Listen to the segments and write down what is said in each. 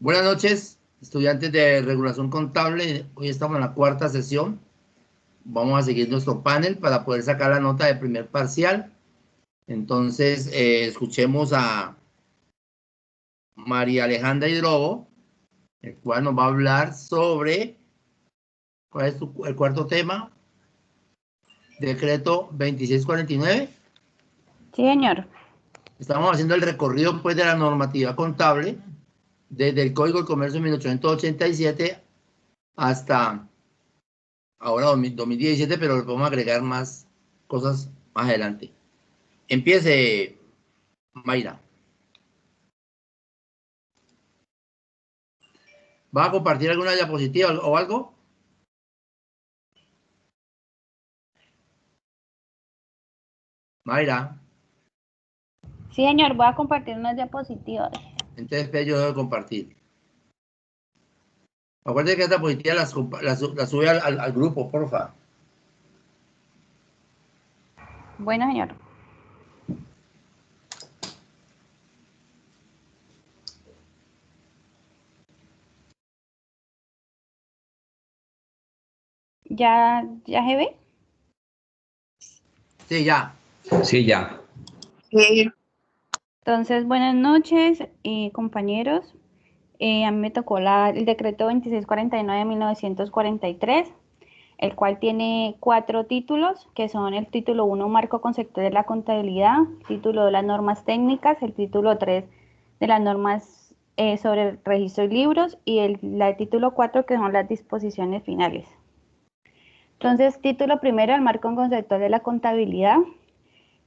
Buenas noches, estudiantes de regulación contable. Hoy estamos en la cuarta sesión. Vamos a seguir nuestro panel para poder sacar la nota de primer parcial. Entonces, escuchemos a María Alejandra Hidrobo, el cual nos va a hablar sobre, ¿cuál es el cuarto tema? Decreto 2649. Sí, señor. Estamos haciendo el recorrido, pues, de la normativa contable desde el Código de Comercio de 1887 hasta ahora 2017, pero le podemos agregar más cosas más adelante. Empiece, Mayra. ¿Va a compartir alguna diapositiva o algo? Mayra. Sí, señor, voy a compartir unas diapositivas. Entonces, yo debo compartir. Acuérdense que esta diapositiva las sube al grupo, porfa. Bueno, señor. ¿Ya se ve? Sí, ya. Sí, ya. Entonces, buenas noches, compañeros. A mí me tocó el decreto 2649 de 1943, el cual tiene 4 títulos, que son el título 1, Marco Conceptual de la Contabilidad, el título 2, las normas técnicas, el título 3 de las normas sobre el registro de libros y el título 4, que son las disposiciones finales. Entonces, título primero, el Marco Conceptual de la Contabilidad.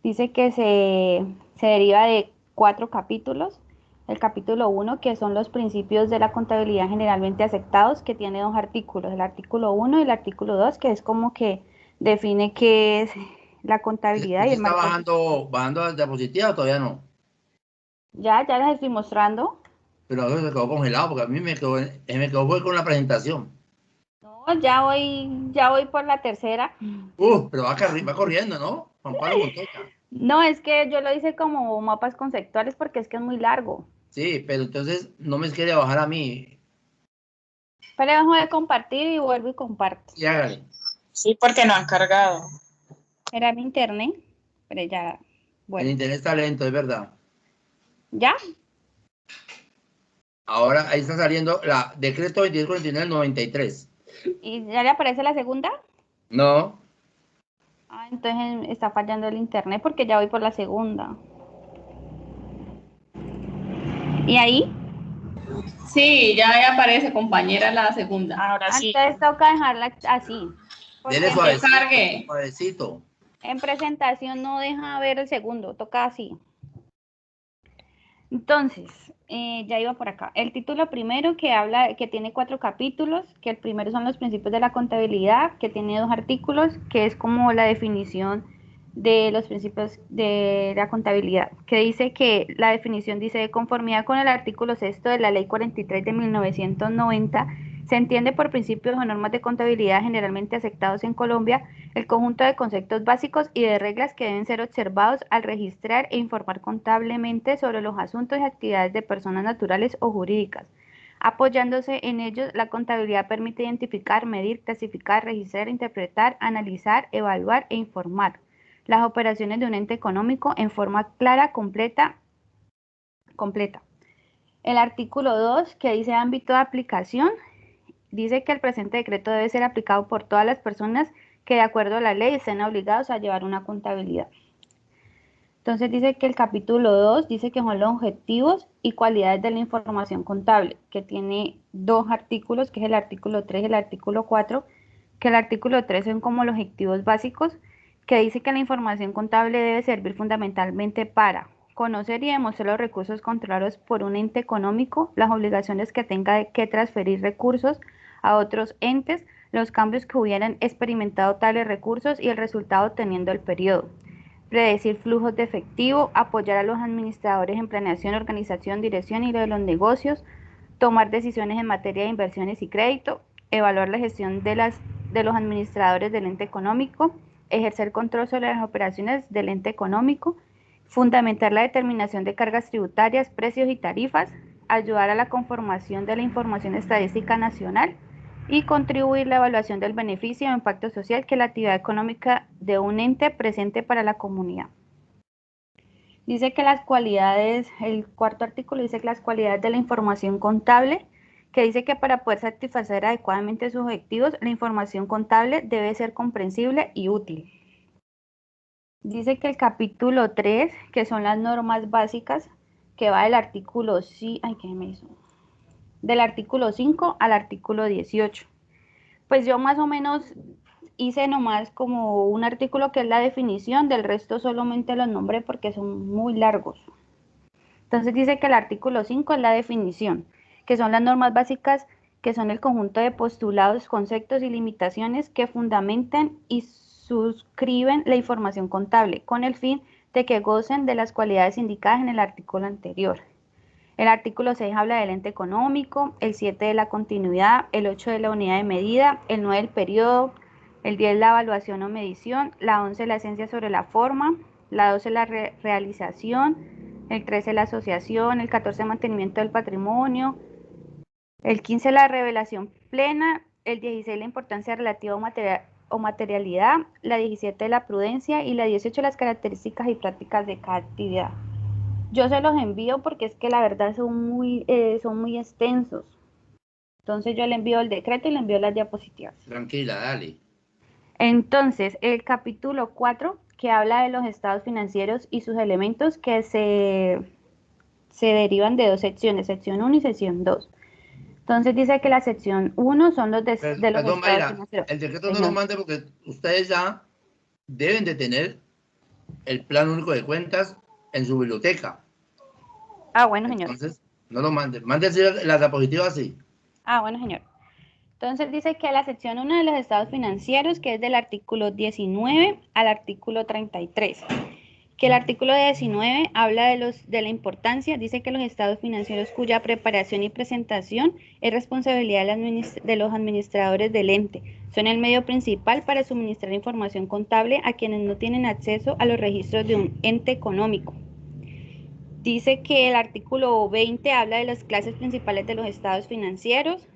Dice que se deriva de 4 capítulos. El capítulo 1, que son los principios de la contabilidad generalmente aceptados, que tiene 2 artículos, el artículo 1 y el artículo 2, que es como que define qué es la contabilidad. ¿Usted Y el está marco... bajando la diapositiva o todavía no? Ya les estoy mostrando. Pero a veces se quedó congelado porque a mí me quedó fue con la presentación. No, ya voy por la tercera. Pero va corriendo, ¿no? Juan Pablo Montoya. No, es que yo lo hice como mapas conceptuales porque es que es muy largo. Sí, pero entonces no me quiere bajar a mí. Pero dejo de compartir y vuelvo y comparto. Y hágale. Sí, porque no han cargado. Era mi internet, pero ya, bueno. El internet está lento, es verdad. ¿Ya? Ahora ahí está saliendo la decreto 2649 del 93. ¿Y ya le aparece la segunda? No. Ah, entonces está fallando el internet porque ya voy por la segunda. ¿Y ahí? Sí, ya aparece, compañera, la segunda. Ahora sí. Entonces toca dejarla así. Dele que cargue. suavecito. En presentación no deja ver el segundo, toca así. Entonces, ya iba por acá. El título primero que tiene 4 capítulos, que el primero son los principios de la contabilidad, que tiene 2 artículos, que es como la definición de los principios de la contabilidad, que dice que la definición dice: de conformidad con el artículo 6 de la ley 43 de 1990, se entiende por principios o normas de contabilidad generalmente aceptados en Colombia el conjunto de conceptos básicos y de reglas que deben ser observados al registrar e informar contablemente sobre los asuntos y actividades de personas naturales o jurídicas. Apoyándose en ellos, la contabilidad permite identificar, medir, clasificar, registrar, interpretar, analizar, evaluar e informar las operaciones de un ente económico en forma clara, completa. El artículo 2, que dice ámbito de aplicación, dice que el presente decreto debe ser aplicado por todas las personas que de acuerdo a la ley estén obligados a llevar una contabilidad. Entonces dice que el capítulo 2 dice que son los objetivos y cualidades de la información contable, que tiene 2 artículos, que es el artículo 3 y el artículo 4, que el artículo 3 son como los objetivos básicos, que dice que la información contable debe servir fundamentalmente para conocer y demostrar los recursos controlados por un ente económico, las obligaciones que tenga que transferir recursos a otros entes, los cambios que hubieran experimentado tales recursos y el resultado teniendo el periodo. Predecir flujos de efectivo, apoyar a los administradores en planeación, organización, dirección y de los negocios, tomar decisiones en materia de inversiones y crédito, evaluar la gestión de los administradores del ente económico, ejercer control sobre las operaciones del ente económico, fundamentar la determinación de cargas tributarias, precios y tarifas, ayudar a la conformación de la información estadística nacional y contribuir a la evaluación del beneficio o impacto social que la actividad económica de un ente presente para la comunidad. Dice que las cualidades, el cuarto artículo dice que las cualidades de la información contable, que dice que para poder satisfacer adecuadamente sus objetivos, la información contable debe ser comprensible y útil. Dice que el capítulo 3, que son las normas básicas, que va del artículo, del artículo 5 al artículo 18. Pues yo más o menos hice nomás como un artículo que es la definición, del resto solamente los nombré porque son muy largos. Entonces dice que el artículo 5 es la definición, que son las normas básicas, que son el conjunto de postulados, conceptos y limitaciones que fundamentan y suscriben la información contable, con el fin de que gocen de las cualidades indicadas en el artículo anterior. El artículo 6 habla del ente económico, el 7 de la continuidad, el 8 de la unidad de medida, el 9 del periodo, el 10 la evaluación o medición, la 11 la esencia sobre la forma, la 12 la realización, el 13 la asociación, el 14 mantenimiento del patrimonio, el 15 la revelación plena, el 16 la importancia relativa o materialidad, la 17 la prudencia y la 18 las características y prácticas de cada actividad. Yo se los envío porque es que la verdad son muy extensos. Entonces yo le envío el decreto y le envío las diapositivas. Tranquila, dale. Entonces, el capítulo 4, que habla de los estados financieros y sus elementos que se derivan de dos secciones, sección 1 y sección 2. Entonces dice que la sección 1 son los de los Perdón, estados Mayra, financieros. el decreto no Señor. lo mande porque ustedes ya deben de tener el plan único de cuentas en su biblioteca. Bueno, señor. Entonces, no lo manden. Mándense las diapositivas así. Bueno, señor. Entonces dice que la sección 1 de los estados financieros, que es del artículo 19 al artículo 33, que el artículo 19 habla de la importancia, dice que los estados financieros cuya preparación y presentación es responsabilidad de los administradores del ente, son el medio principal para suministrar información contable a quienes no tienen acceso a los registros de un ente económico. Dice que el artículo 20 habla de las clases principales de los estados financieros,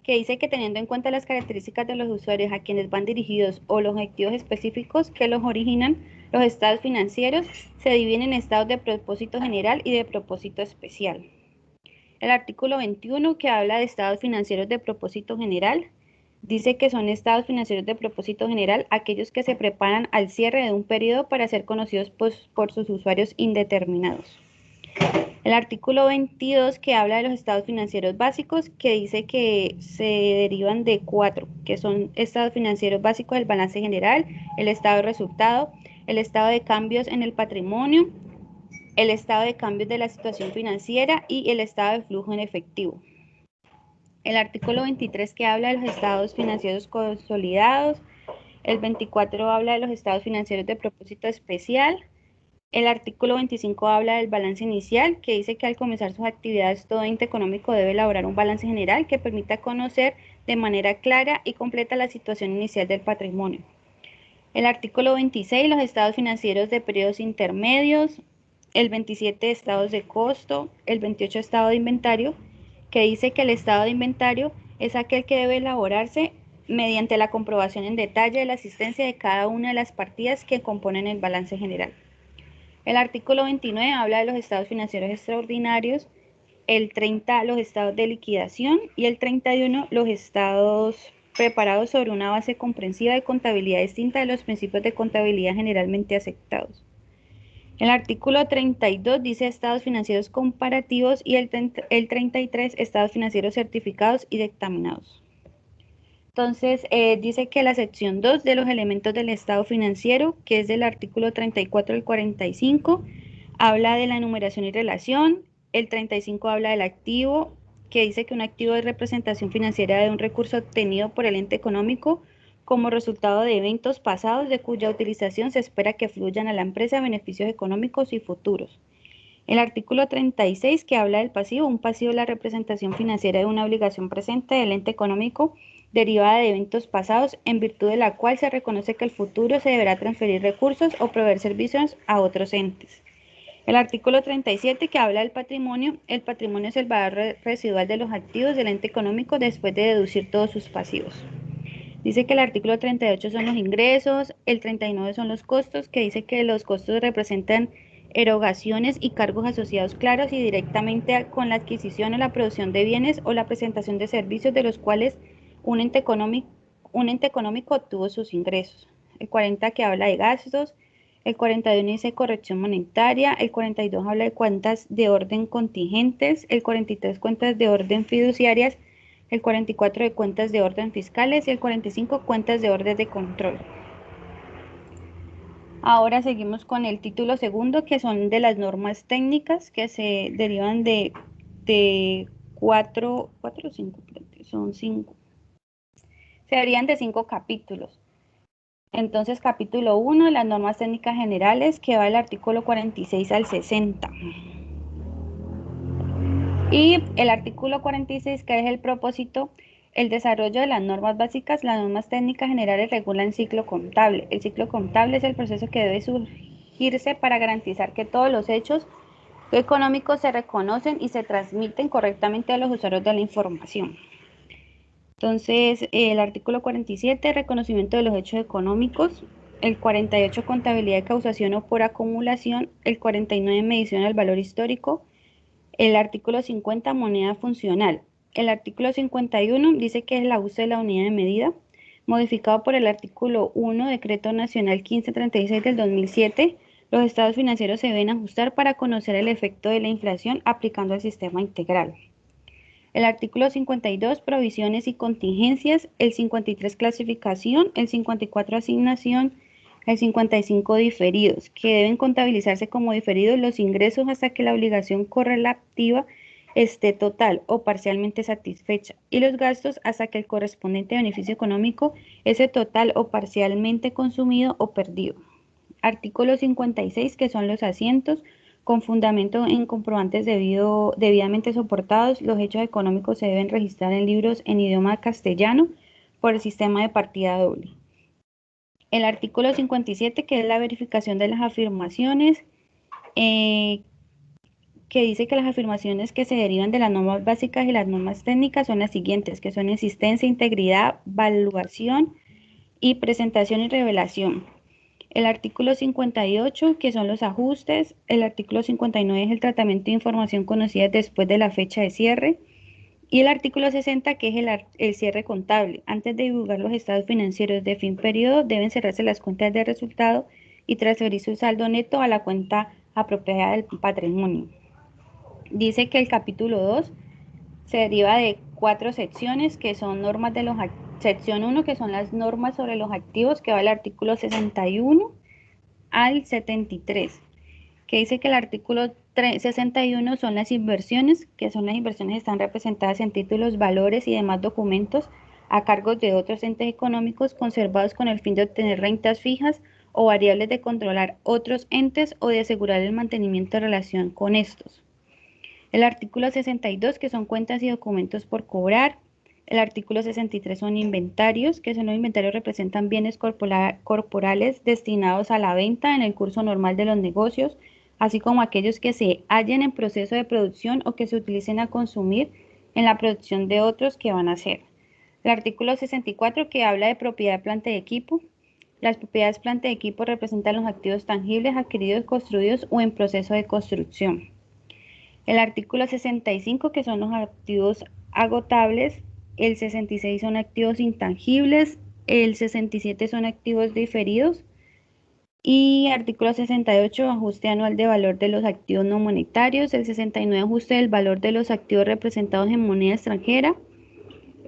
que dice que teniendo en cuenta las características de los usuarios a quienes van dirigidos o los objetivos específicos que los originan, los estados financieros se dividen en estados de propósito general y de propósito especial. El artículo 21, que habla de estados financieros de propósito general, dice que son estados financieros de propósito general aquellos que se preparan al cierre de un periodo para ser conocidos por sus usuarios indeterminados. El artículo 22, que habla de los estados financieros básicos, que dice que se derivan de 4, que son estados financieros básicos del balance general, el estado de resultado, el estado de cambios en el patrimonio, el estado de cambios de la situación financiera y el estado de flujo en efectivo. El artículo 23, que habla de los estados financieros consolidados, el 24 habla de los estados financieros de propósito especial. El artículo 25 habla del balance inicial, que dice que al comenzar sus actividades todo ente económico debe elaborar un balance general que permita conocer de manera clara y completa la situación inicial del patrimonio. El artículo 26, los estados financieros de periodos intermedios. El 27, estados de costo. El 28, estado de inventario, que dice que el estado de inventario es aquel que debe elaborarse mediante la comprobación en detalle de la existencia de cada una de las partidas que componen el balance general. El artículo 29 habla de los estados financieros extraordinarios, el 30 los estados de liquidación y el 31 los estados preparados sobre una base comprensiva de contabilidad distinta de los principios de contabilidad generalmente aceptados. El artículo 32 dice estados financieros comparativos y el 33 estados financieros certificados y dictaminados. Entonces, dice que la sección 2 de los elementos del estado financiero, que es del artículo 34 al 45, habla de la enumeración y relación. El 35 habla del activo, que dice que un activo es representación financiera de un recurso obtenido por el ente económico como resultado de eventos pasados de cuya utilización se espera que fluyan a la empresa beneficios económicos y futuros. El artículo 36, que habla del pasivo, un pasivo es la representación financiera de una obligación presente del ente económico derivada de eventos pasados, en virtud de la cual se reconoce que el futuro se deberá transferir recursos o proveer servicios a otros entes. El artículo 37 que habla del patrimonio. El patrimonio es el valor residual de los activos del ente económico después de deducir todos sus pasivos. Dice que el artículo 38 son los ingresos, el 39 son los costos, que dice que los costos representan erogaciones y cargos asociados claros y directamente con la adquisición o la producción de bienes o la presentación de servicios de los cuales un ente económico obtuvo sus ingresos. El 40 que habla de gastos, el 41 dice corrección monetaria, el 42 habla de cuentas de orden contingentes, el 43 cuentas de orden fiduciarias, el 44 de cuentas de orden fiscales y el 45 cuentas de orden de control. Ahora seguimos con el título segundo, que son de las normas técnicas que se derivan de 4 o 5, son 5. Se derivan de 5 capítulos. Entonces, capítulo 1, las normas técnicas generales, que va del artículo 46 al 60. Y el artículo 46, que es el propósito, el desarrollo de las normas básicas. Las normas técnicas generales regulan el ciclo contable. El ciclo contable es el proceso que debe surgirse para garantizar que todos los hechos económicos se reconocen y se transmiten correctamente a los usuarios de la información. Entonces, el artículo 47, reconocimiento de los hechos económicos. El 48, contabilidad de causación o por acumulación. El 49, medición del valor histórico. El artículo 50, moneda funcional. El artículo 51 dice que es el uso de la unidad de medida, modificado por el artículo 1, Decreto Nacional 1536 del 2007. Los estados financieros se deben ajustar para conocer el efecto de la inflación aplicando el sistema integral. El artículo 52, provisiones y contingencias. El 53, clasificación. El 54, asignación. El 55, diferidos, que deben contabilizarse como diferidos los ingresos hasta que la obligación correlativa esté total o parcialmente satisfecha, y los gastos hasta que el correspondiente beneficio económico esté total o parcialmente consumido o perdido. Artículo 56, que son los asientos. Con fundamento en comprobantes debidamente soportados, los hechos económicos se deben registrar en libros en idioma castellano por el sistema de partida doble. El artículo 57, que es la verificación de las afirmaciones, que dice que las afirmaciones que se derivan de las normas básicas y las normas técnicas son las siguientes, que son existencia, integridad, valuación y presentación y revelación. El artículo 58, que son los ajustes. El artículo 59 es el tratamiento de información conocida después de la fecha de cierre. Y el artículo 60, que es el cierre contable. Antes de divulgar los estados financieros de fin periodo, deben cerrarse las cuentas de resultado y transferir su saldo neto a la cuenta apropiada del patrimonio. Dice que el capítulo 2 se deriva de 4 secciones, que son normas de los sección 1, que son las normas sobre los activos, que va del artículo 61 al 73, que dice que el artículo 61 son las inversiones, que son las inversiones que están representadas en títulos, valores y demás documentos a cargo de otros entes económicos conservados con el fin de obtener rentas fijas o variables, de controlar otros entes o de asegurar el mantenimiento de relación con estos. El artículo 62, que son cuentas y documentos por cobrar. El artículo 63 son inventarios, que son los inventarios representan bienes corporales destinados a la venta en el curso normal de los negocios, así como aquellos que se hallen en proceso de producción o que se utilicen a consumir en la producción de otros que van a hacer. El artículo 64, que habla de propiedad, planta y equipo. Las propiedades, planta y equipo representan los activos tangibles adquiridos, construidos o en proceso de construcción. El artículo 65, que son los activos agotables. El 66 son activos intangibles. El 67 son activos diferidos. Y artículo 68, ajuste anual de valor de los activos no monetarios. El 69, ajuste del valor de los activos representados en moneda extranjera.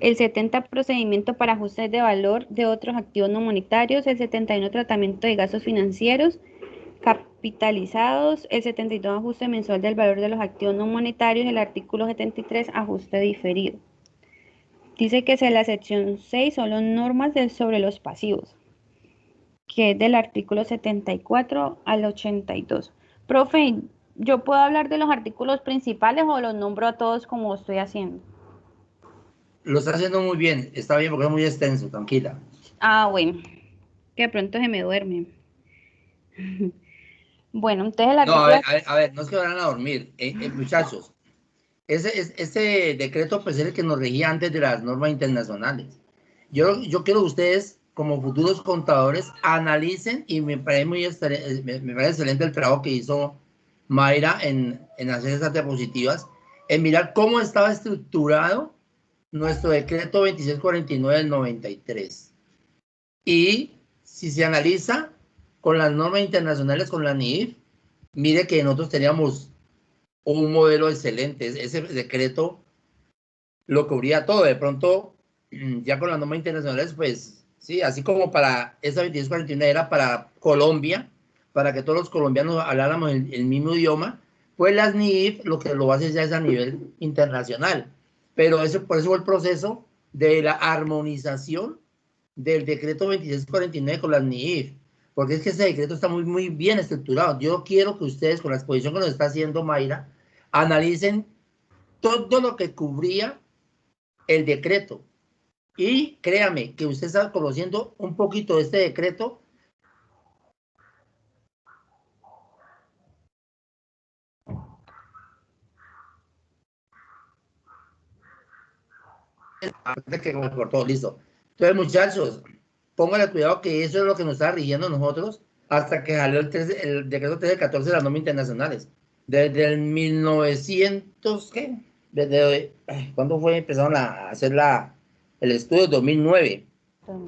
El 70, procedimiento para ajustes de valor de otros activos no monetarios. El 71, tratamiento de gastos financieros capitalizados. El 72, ajuste mensual del valor de los activos no monetarios. El artículo 73, ajuste diferido. Dice que la sección 6 son las normas sobre los pasivos, que es del artículo 74 al 82. Profe, ¿yo puedo hablar de los artículos principales o los nombro a todos como estoy haciendo? Lo está haciendo muy bien, está bien porque es muy extenso, tranquila. Ah, bueno, que de pronto se me duerme. Bueno, entonces el No, artículo... a ver, no es que van a dormir. Muchachos, ese decreto pues es el que nos regía antes de las normas internacionales. Yo quiero que ustedes, como futuros contadores, analicen, y me parece me parece excelente el trabajo que hizo Mayra en hacer esas diapositivas, en mirar cómo estaba estructurado nuestro decreto 2649 del 93. Y si se analiza con las normas internacionales, con la NIF, mire que nosotros teníamos un modelo excelente. Ese decreto lo cubría todo. De pronto, ya con las normas internacionales, pues sí, así como para esa 2641 era para Colombia, para que todos los colombianos habláramos el mismo idioma, pues las NIF lo que lo hace ya es a nivel internacional. Pero por eso fue el proceso de la armonización del decreto 2649 con las NIF, porque es que ese decreto está muy bien estructurado. Yo quiero que ustedes, con la exposición que nos está haciendo Mayra, analicen todo lo que cubría el decreto. Y créame que usted está conociendo un poquito de este decreto. Que me cortó, listo. Entonces, muchachos, pónganle cuidado que eso es lo que nos está rigiendo nosotros hasta que salió el decreto 1314 de las normas internacionales. Desde el 1900, ¿qué? ¿Cuándo fue? Empezaron a hacer el estudio? 2009,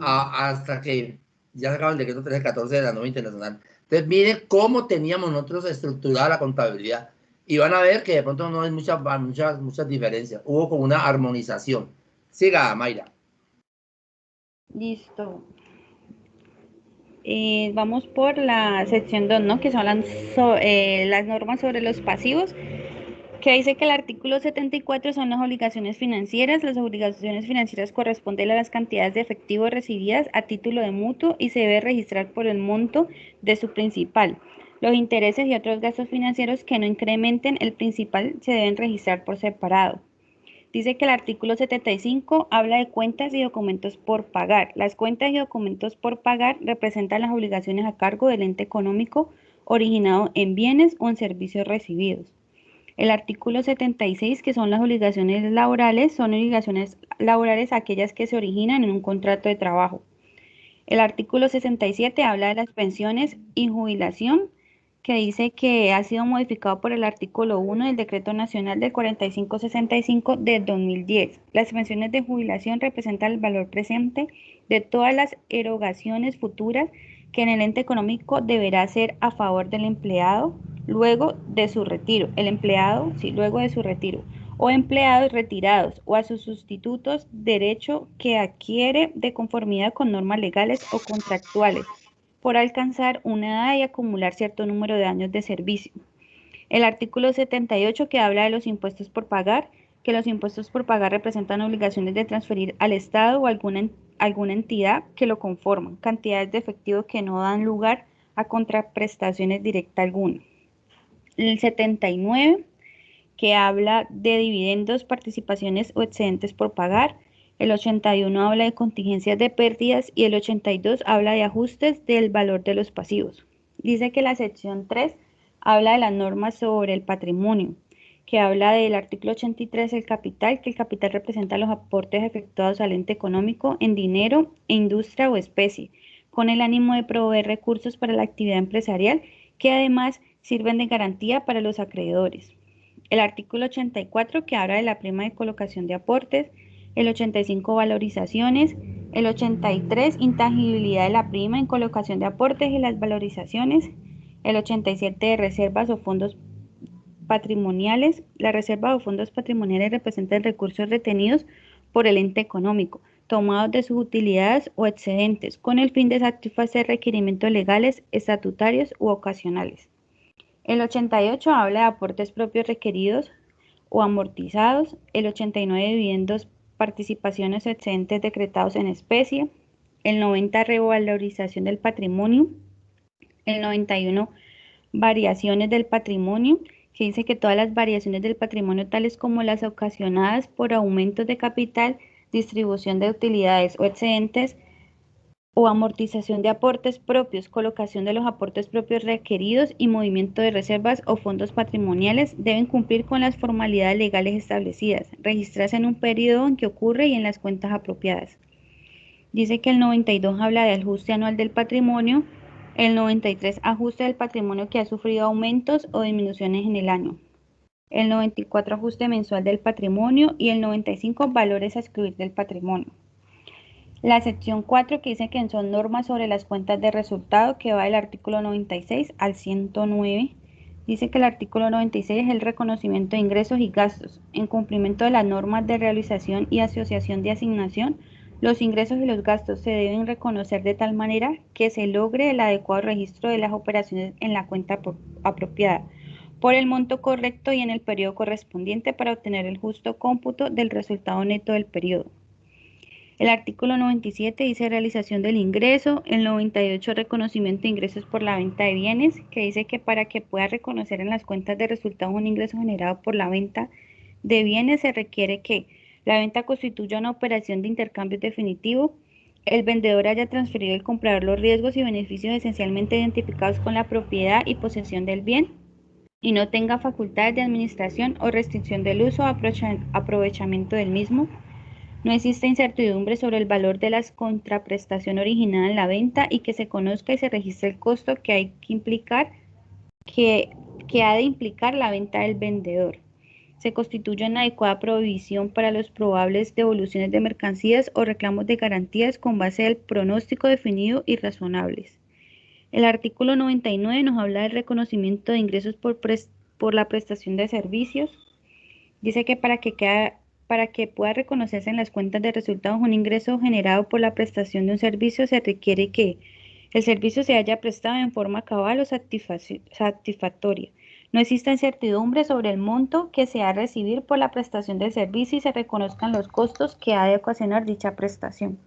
hasta que ya sacaban el decreto 1314 de la norma internacional. Entonces, miren cómo teníamos nosotros estructurada la contabilidad. Y van a ver que de pronto no hay muchas diferencias. Hubo como una armonización. Siga, Mayra. Listo. Vamos por la sección 2, ¿no? Que son las normas sobre los pasivos, que dice que el artículo 74 son las obligaciones financieras. Las obligaciones financieras corresponden a las cantidades de efectivo recibidas a título de mutuo y se debe registrar por el monto de su principal. Los intereses y otros gastos financieros que no incrementen el principal se deben registrar por separado. Dice que el artículo 75 habla de cuentas y documentos por pagar. Las cuentas y documentos por pagar representan las obligaciones a cargo del ente económico originado en bienes o en servicios recibidos. El artículo 76, que son las obligaciones laborales, son obligaciones laborales aquellas que se originan en un contrato de trabajo. El artículo 67 habla de las pensiones y jubilación, que dice que ha sido modificado por el artículo 1 del Decreto Nacional del 4565 de 2010. Las pensiones de jubilación representan el valor presente de todas las erogaciones futuras que en el ente económico deberá hacer a favor del empleado luego de su retiro. El empleado, sí, luego de su retiro, o empleados retirados o a sus sustitutos, derecho que adquiere de conformidad con normas legales o contractuales por alcanzar una edad y acumular cierto número de años de servicio. El artículo 78, que habla de los impuestos por pagar, que los impuestos por pagar representan obligaciones de transferir al Estado o alguna entidad que lo conforman, cantidades de efectivo que no dan lugar a contraprestaciones directas alguna. El 79, que habla de dividendos, participaciones o excedentes por pagar. El 81 habla de contingencias de pérdidas y el 82 habla de ajustes del valor de los pasivos. Dice que la sección 3 habla de las normas sobre el patrimonio, que habla del artículo 83, el capital, que el capital representa los aportes efectuados al ente económico en dinero, industria o especie, con el ánimo de proveer recursos para la actividad empresarial, que además sirven de garantía para los acreedores. El artículo 84, que habla de la prima de colocación de aportes. El 85, valorizaciones. El 83, intangibilidad de la prima en colocación de aportes y las valorizaciones. El 87, de reservas o fondos patrimoniales. La reserva o fondos patrimoniales representan recursos retenidos por el ente económico, tomados de sus utilidades o excedentes, con el fin de satisfacer requerimientos legales, estatutarios u ocasionales. El 88 habla de aportes propios requeridos o amortizados. El 89, dividendos, participaciones o excedentes decretados en especie. El 90, revalorización del patrimonio. El 91, variaciones del patrimonio, que dice que todas las variaciones del patrimonio, tales como las ocasionadas por aumentos de capital, distribución de utilidades o excedentes, o amortización de aportes propios, colocación de los aportes propios requeridos y movimiento de reservas o fondos patrimoniales deben cumplir con las formalidades legales establecidas, registrarse en un periodo en que ocurre y en las cuentas apropiadas. Dice que el 92 habla de ajuste anual del patrimonio, el 93 ajuste del patrimonio que ha sufrido aumentos o disminuciones en el año, el 94 ajuste mensual del patrimonio y el 95 valores a excluir del patrimonio. La sección 4 que dice que son normas sobre las cuentas de resultado, que va del artículo 96 al 109, dice que el artículo 96 es el reconocimiento de ingresos y gastos. En cumplimiento de las normas de realización y asociación de asignación, los ingresos y los gastos se deben reconocer de tal manera que se logre el adecuado registro de las operaciones en la cuenta apropiada, por el monto correcto y en el periodo correspondiente para obtener el justo cómputo del resultado neto del periodo. El artículo 97 dice realización del ingreso, el 98 reconocimiento de ingresos por la venta de bienes, que dice que para que pueda reconocer en las cuentas de resultados un ingreso generado por la venta de bienes se requiere que la venta constituya una operación de intercambio definitivo, el vendedor haya transferido al comprador los riesgos y beneficios esencialmente identificados con la propiedad y posesión del bien y no tenga facultades de administración o restricción del uso o aprovechamiento del mismo. No existe incertidumbre sobre el valor de la contraprestación originada en la venta y que se conozca y se registre el costo que ha de implicar la venta del vendedor. Se constituye una adecuada provisión para las probables devoluciones de mercancías o reclamos de garantías con base del pronóstico definido y razonables. El artículo 99 nos habla del reconocimiento de ingresos por la prestación de servicios. Dice que para que pueda reconocerse en las cuentas de resultados un ingreso generado por la prestación de un servicio, se requiere que el servicio se haya prestado en forma cabal o satisfactoria. No exista incertidumbre sobre el monto que se ha de recibir por la prestación del servicio y se reconozcan los costos que ha de ocasionar dicha prestación.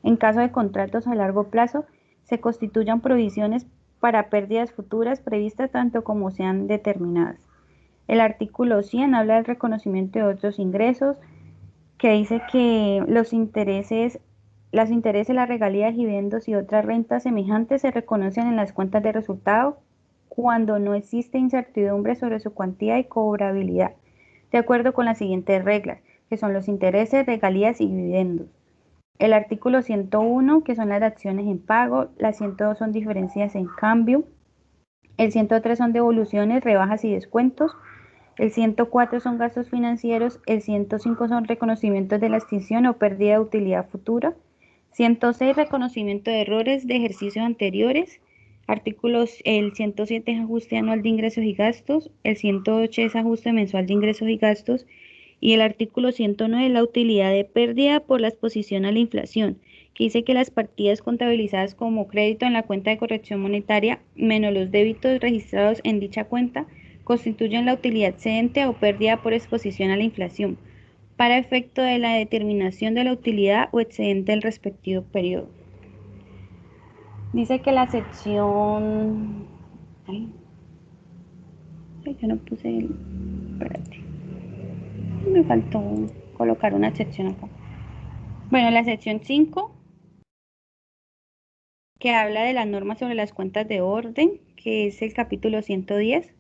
En caso de contratos a largo plazo, se constituyan provisiones para pérdidas futuras previstas tanto como sean determinadas. El artículo 100 habla del reconocimiento de otros ingresos, que dice que los intereses, las regalías, dividendos y otras rentas semejantes se reconocen en las cuentas de resultado cuando no existe incertidumbre sobre su cuantía y cobrabilidad, de acuerdo con las siguientes reglas, que son los intereses, regalías y dividendos. El artículo 101, que son las acciones en pago, las 102 son diferencias en cambio, el 103 son devoluciones, rebajas y descuentos, el 104 son gastos financieros, el 105 son reconocimientos de la extinción o pérdida de utilidad futura, 106 reconocimiento de errores de ejercicios anteriores, el 107 es ajuste anual de ingresos y gastos, el 108 es ajuste mensual de ingresos y gastos y el artículo 109 es la utilidad de pérdida por la exposición a la inflación, que dice que las partidas contabilizadas como crédito en la cuenta de corrección monetaria menos los débitos registrados en dicha cuenta constituyen la utilidad excedente o pérdida por exposición a la inflación, para efecto de la determinación de la utilidad o excedente del respectivo periodo. Dice que la sección... yo no puse el... Espérate. Me faltó colocar una sección acá. Bueno, la sección 5, que habla de las normas sobre las cuentas de orden, que es el capítulo 110.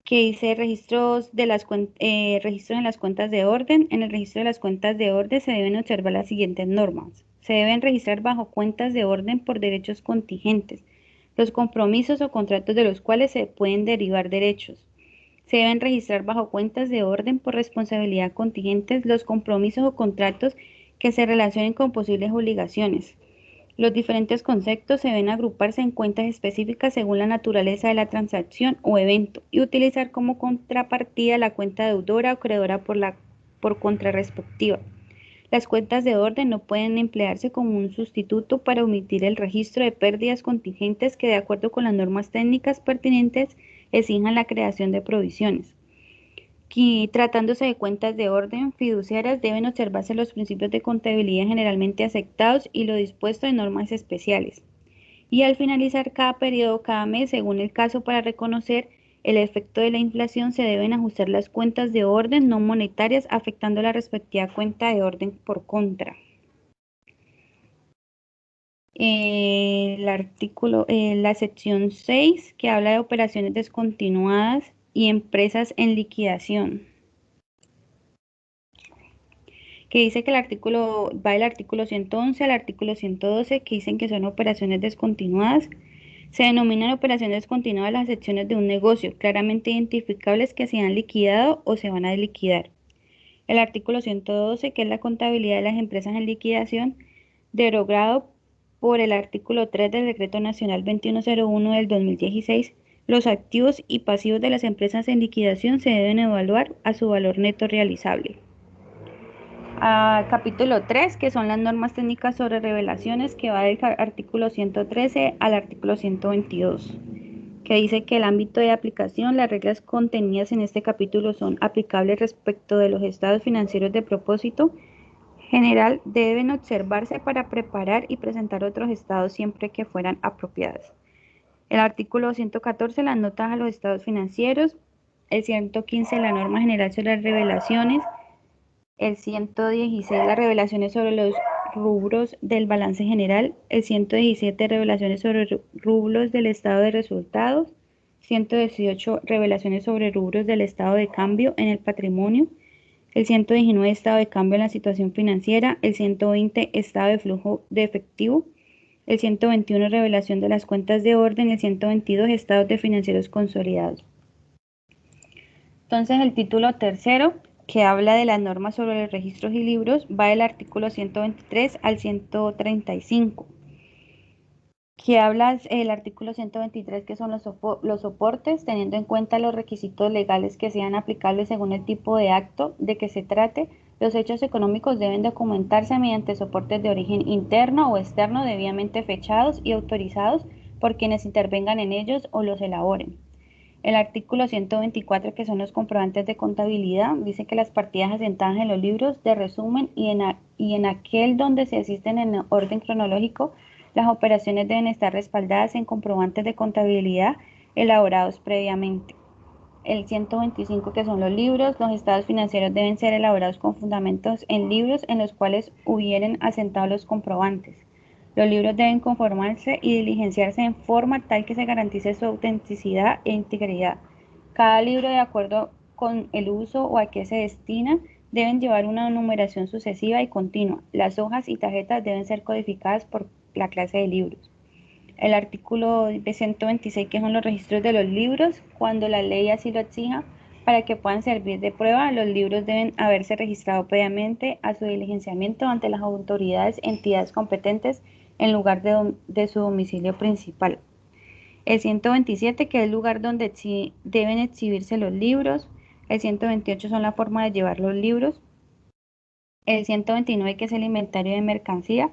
Que dice registros en las cuentas de orden. En el registro de las cuentas de orden se deben observar las siguientes normas. Se deben registrar bajo cuentas de orden por derechos contingentes, los compromisos o contratos de los cuales se pueden derivar derechos. Se deben registrar bajo cuentas de orden por responsabilidad contingentes los compromisos o contratos que se relacionen con posibles obligaciones. Los diferentes conceptos se deben agruparse en cuentas específicas según la naturaleza de la transacción o evento y utilizar como contrapartida la cuenta deudora o acreedora por contrarrespectiva. Las cuentas de orden no pueden emplearse como un sustituto para omitir el registro de pérdidas contingentes que, de acuerdo con las normas técnicas pertinentes, exijan la creación de provisiones. Y tratándose de cuentas de orden fiduciarias, deben observarse los principios de contabilidad generalmente aceptados y lo dispuesto en normas especiales. Y al finalizar cada periodo, cada mes, según el caso, para reconocer el efecto de la inflación, se deben ajustar las cuentas de orden no monetarias, afectando la respectiva cuenta de orden por contra. La sección 6, que habla de operaciones descontinuadas y empresas en liquidación, que dice que va del artículo 111 al artículo 112, que dicen que son operaciones descontinuadas. Se denominan operaciones descontinuadas las secciones de un negocio claramente identificables que se han liquidado o se van a liquidar. El artículo 112, que es la contabilidad de las empresas en liquidación, derogado por el artículo 3 del Decreto Nacional 2101 del 2016, los activos y pasivos de las empresas en liquidación se deben evaluar a su valor neto realizable. Capítulo 3, que son las normas técnicas sobre revelaciones, que va del artículo 113 al artículo 122, que dice que el ámbito de aplicación, las reglas contenidas en este capítulo son aplicables respecto de los estados financieros de propósito general, deben observarse para preparar y presentar otros estados siempre que fueran apropiadas. El artículo 114, las notas a los estados financieros. El 115, la norma general sobre las revelaciones. El 116, las revelaciones sobre los rubros del balance general. El 117, revelaciones sobre rubros del estado de resultados. 118, revelaciones sobre rubros del estado de cambio en el patrimonio. El 119, estado de cambio en la situación financiera. El 120, estado de flujo de efectivo. El 121, revelación de las cuentas de orden. El 122, estados de financieros consolidados. Entonces, el título tercero, que habla de las normas sobre los registros y libros, va del artículo 123 al 135. Que habla el artículo 123, que son los soportes, teniendo en cuenta los requisitos legales que sean aplicables según el tipo de acto de que se trate. Los hechos económicos deben documentarse mediante soportes de origen interno o externo debidamente fechados y autorizados por quienes intervengan en ellos o los elaboren. El artículo 124, que son los comprobantes de contabilidad, dice que las partidas asentadas en los libros de resumen y en aquel donde se asisten en orden cronológico, las operaciones deben estar respaldadas en comprobantes de contabilidad elaborados previamente. El 125, que son los libros estados financieros deben ser elaborados con fundamentos en libros en los cuales hubieren asentado los comprobantes. Los libros deben conformarse y diligenciarse en forma tal que se garantice su autenticidad e integridad. Cada libro, de acuerdo con el uso o a qué se destina, deben llevar una numeración sucesiva y continua. Las hojas y tarjetas deben ser codificadas por la clase de libros. El artículo 126, que son los registros de los libros, cuando la ley así lo exija, para que puedan servir de prueba, los libros deben haberse registrado previamente a su diligenciamiento ante las autoridades, entidades competentes en lugar de su domicilio principal. El 127, que es el lugar donde deben exhibirse los libros. El 128 son la forma de llevar los libros. El 129, que es el inventario de mercancía.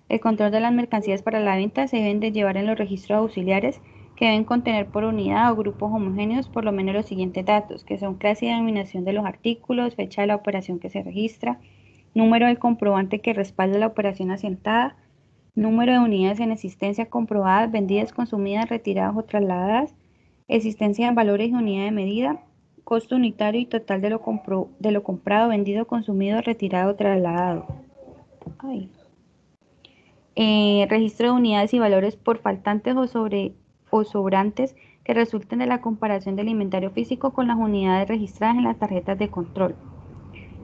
El control de las mercancías para la venta se deben de llevar en los registros auxiliares, que deben contener por unidad o grupos homogéneos por lo menos los siguientes datos, que son clase y denominación de los artículos, fecha de la operación que se registra, número del comprobante que respalda la operación asentada, número de unidades en existencia comprobadas, vendidas, consumidas, retiradas o trasladadas, existencia de valores y unidad de medida, costo unitario y total de lo comprado, vendido, consumido, retirado o trasladado. Registro de unidades y valores por faltantes o sobrantes que resulten de la comparación del inventario físico con las unidades registradas en las tarjetas de control.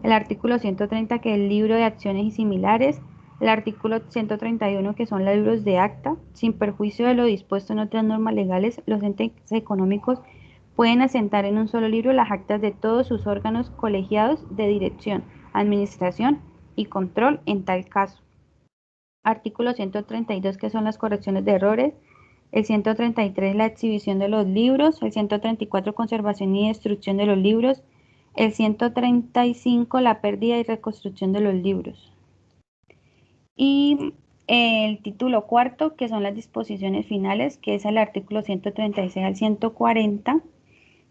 El artículo 130, que es el libro de acciones y similares. El artículo 131, que son los libros de acta. Sin perjuicio de lo dispuesto en otras normas legales, los entes económicos pueden asentar en un solo libro las actas de todos sus órganos colegiados de dirección, administración y control en tal caso. Artículo 132, que son las correcciones de errores. El 133, la exhibición de los libros. El 134, conservación y destrucción de los libros. El 135, la pérdida y reconstrucción de los libros. Y el título cuarto, que son las disposiciones finales, que es el artículo 136 al 140,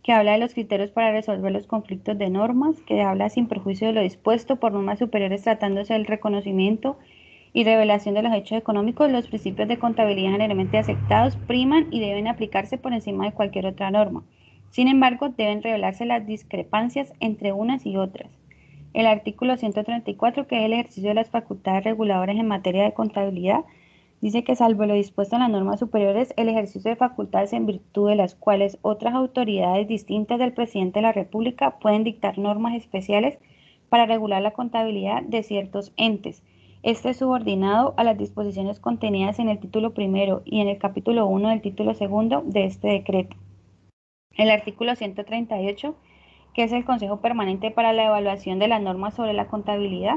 que habla de los criterios para resolver los conflictos de normas, que habla sin perjuicio de lo dispuesto por normas superiores tratándose del reconocimiento y revelación de los hechos económicos. Los principios de contabilidad generalmente aceptados priman y deben aplicarse por encima de cualquier otra norma. Sin embargo, deben revelarse las discrepancias entre unas y otras. El artículo 134, que es el ejercicio de las facultades reguladoras en materia de contabilidad, Dice que salvo lo dispuesto en las normas superiores, el ejercicio de facultades en virtud de las cuales otras autoridades distintas del presidente de la República pueden dictar normas especiales para regular la contabilidad de ciertos entes. Este es subordinado a las disposiciones contenidas en el título primero y en el capítulo 1 del título segundo de este decreto. El artículo 138, que es el Consejo Permanente para la Evaluación de las Normas sobre la Contabilidad,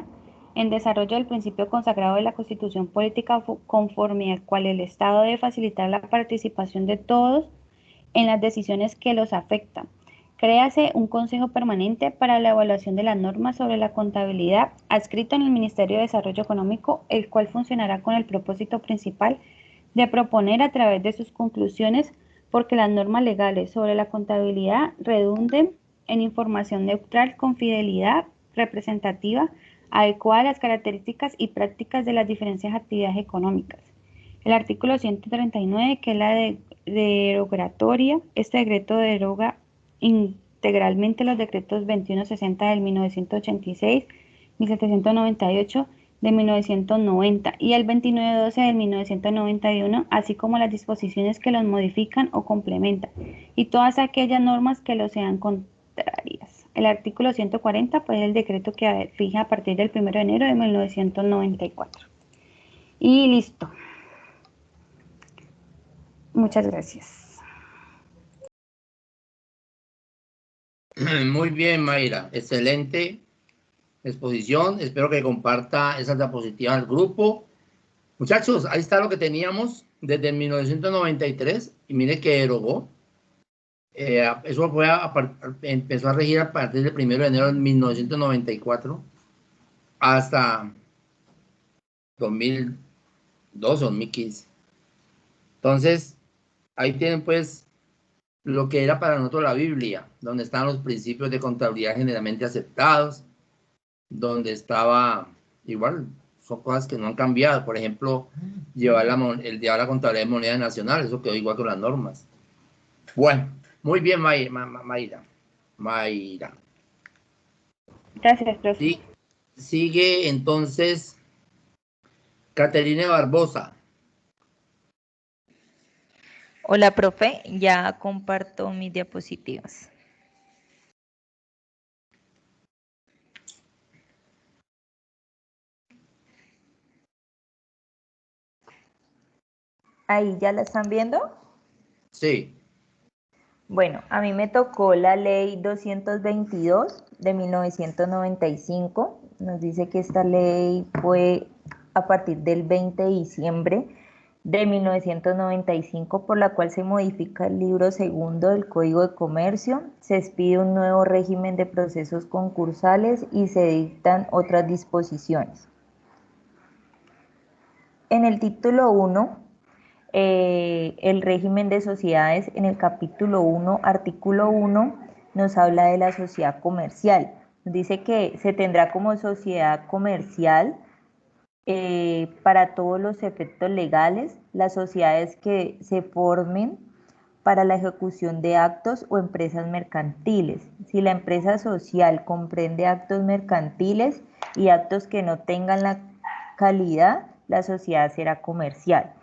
en desarrollo del principio consagrado de la Constitución Política, conforme al cual el Estado debe facilitar la participación de todos en las decisiones que los afectan. Créase un Consejo Permanente para la Evaluación de las Normas sobre la Contabilidad, adscrito en el Ministerio de Desarrollo Económico, el cual funcionará con el propósito principal de proponer a través de sus conclusiones porque las normas legales sobre la contabilidad redunden en información neutral con fidelidad representativa adecuada a las características y prácticas de las diferentes actividades económicas. El artículo 139, que es la derogatoria, este decreto deroga integralmente los decretos 2160 del 1986, 1798 de 1990 y el 2912 de 1991, así como las disposiciones que los modifican o complementan, y todas aquellas normas que los sean contrarias. El artículo 140, pues, es el decreto que rige a partir del 1 de enero de 1994. Y listo. Muchas gracias. Muy bien, Mayra. Excelente exposición. Espero que comparta esa diapositiva al grupo. Muchachos, ahí está lo que teníamos desde 1993 y mire que derogó. Eso empezó a regir a partir del 1 de enero de 1994 hasta 2002 o 2015. Entonces, ahí tienen pues lo que era para nosotros la Biblia, donde están los principios de contabilidad generalmente aceptados, donde estaba igual, son cosas que no han cambiado. Por ejemplo, llevar la contabilidad de moneda nacional, eso quedó igual con las normas. Bueno, muy bien, Mayra. Gracias, profe. Sí, sigue entonces Caterina Barbosa. Hola, profe, ya comparto mis diapositivas. ¿Ahí ya la están viendo? Sí. Bueno, a mí me tocó la ley 222 de 1995. Nos dice que esta ley fue a partir del 20 de diciembre de 1995, por la cual se modifica el libro segundo del Código de Comercio, se expide un nuevo régimen de procesos concursales y se dictan otras disposiciones. En el título 1, el régimen de sociedades, en el capítulo 1, artículo 1, nos habla de la sociedad comercial. Nos dice que se tendrá como sociedad comercial para todos los efectos legales las sociedades que se formen para la ejecución de actos o empresas mercantiles. Si la empresa social comprende actos mercantiles y actos que no tengan la calidad, la sociedad será comercial.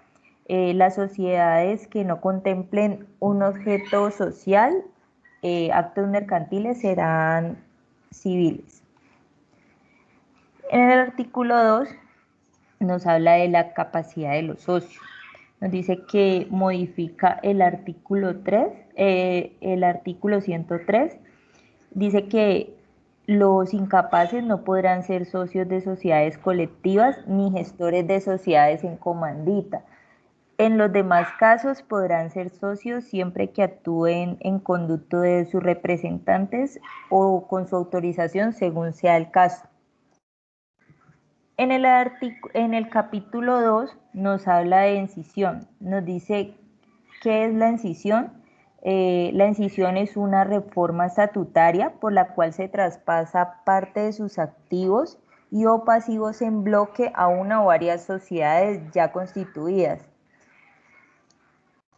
Las sociedades que no contemplen un objeto social, actos mercantiles, serán civiles. En el artículo 2 nos habla de la capacidad de los socios. Nos dice que modifica el artículo 3, el artículo 103. Dice que los incapaces no podrán ser socios de sociedades colectivas ni gestores de sociedades en comandita. En los demás casos podrán ser socios siempre que actúen en conducto de sus representantes o con su autorización según sea el caso. En el capítulo 2 nos habla de incisión. Nos dice qué es la incisión. La incisión es una reforma estatutaria por la cual se traspasa parte de sus activos y o pasivos en bloque a una o varias sociedades ya constituidas.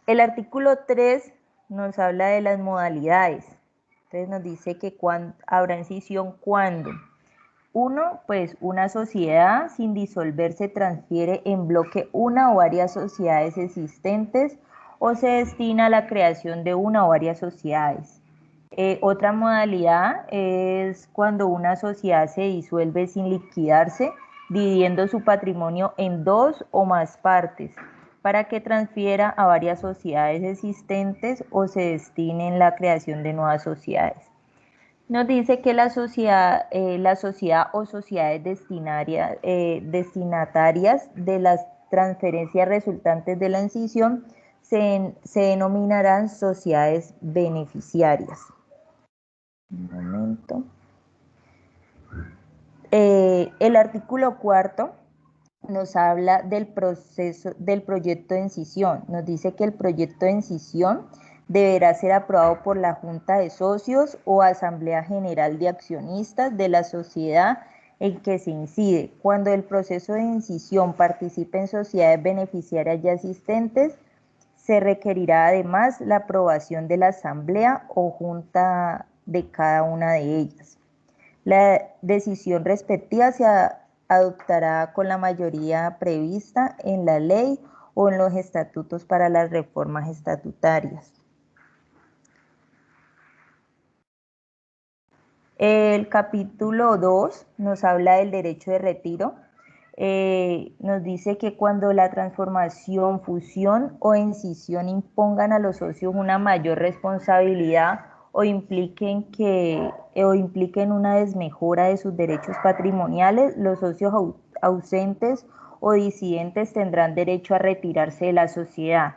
El artículo 3 nos habla de las modalidades. Entonces nos dice que habrá incisión cuando 1, pues una sociedad sin disolverse transfiere en bloque una o varias sociedades existentes o se destina a la creación de una o varias sociedades. Otra modalidad es cuando una sociedad se disuelve sin liquidarse, dividiendo su patrimonio en 2 o más partes, para que transfiera a varias sociedades existentes o se destine en la creación de nuevas sociedades. Nos dice que la sociedad o sociedades destinatarias de las transferencias resultantes de la incisión se denominarán sociedades beneficiarias. Un momento. El artículo 4 nos habla del proyecto de incisión. Nos dice que el proyecto de incisión deberá ser aprobado por la Junta de Socios o Asamblea General de Accionistas de la sociedad en que se incide. Cuando el proceso de incisión participe en sociedades beneficiarias ya existentes, se requerirá además la aprobación de la Asamblea o Junta de cada una de ellas. La decisión respectiva se adoptará con la mayoría prevista en la ley o en los estatutos para las reformas estatutarias. El capítulo 2 nos habla del derecho de retiro. Nos dice que cuando la transformación, fusión o escisión impongan a los socios una mayor responsabilidad o impliquen una desmejora de sus derechos patrimoniales, los socios ausentes o disidentes tendrán derecho a retirarse de la sociedad.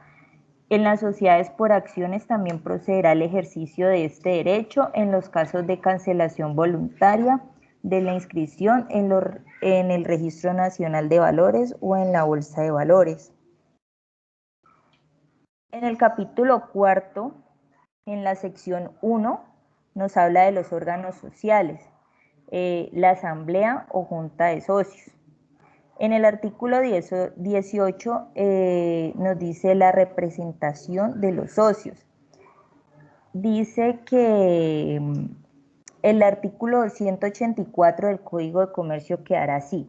En las sociedades por acciones también procederá el ejercicio de este derecho en los casos de cancelación voluntaria de la inscripción en el Registro Nacional de Valores o en la Bolsa de Valores. En el capítulo 4, en la sección 1, nos habla de los órganos sociales, la asamblea o junta de socios. En el artículo 18 nos dice la representación de los socios. Dice que el artículo 184 del Código de Comercio quedará así.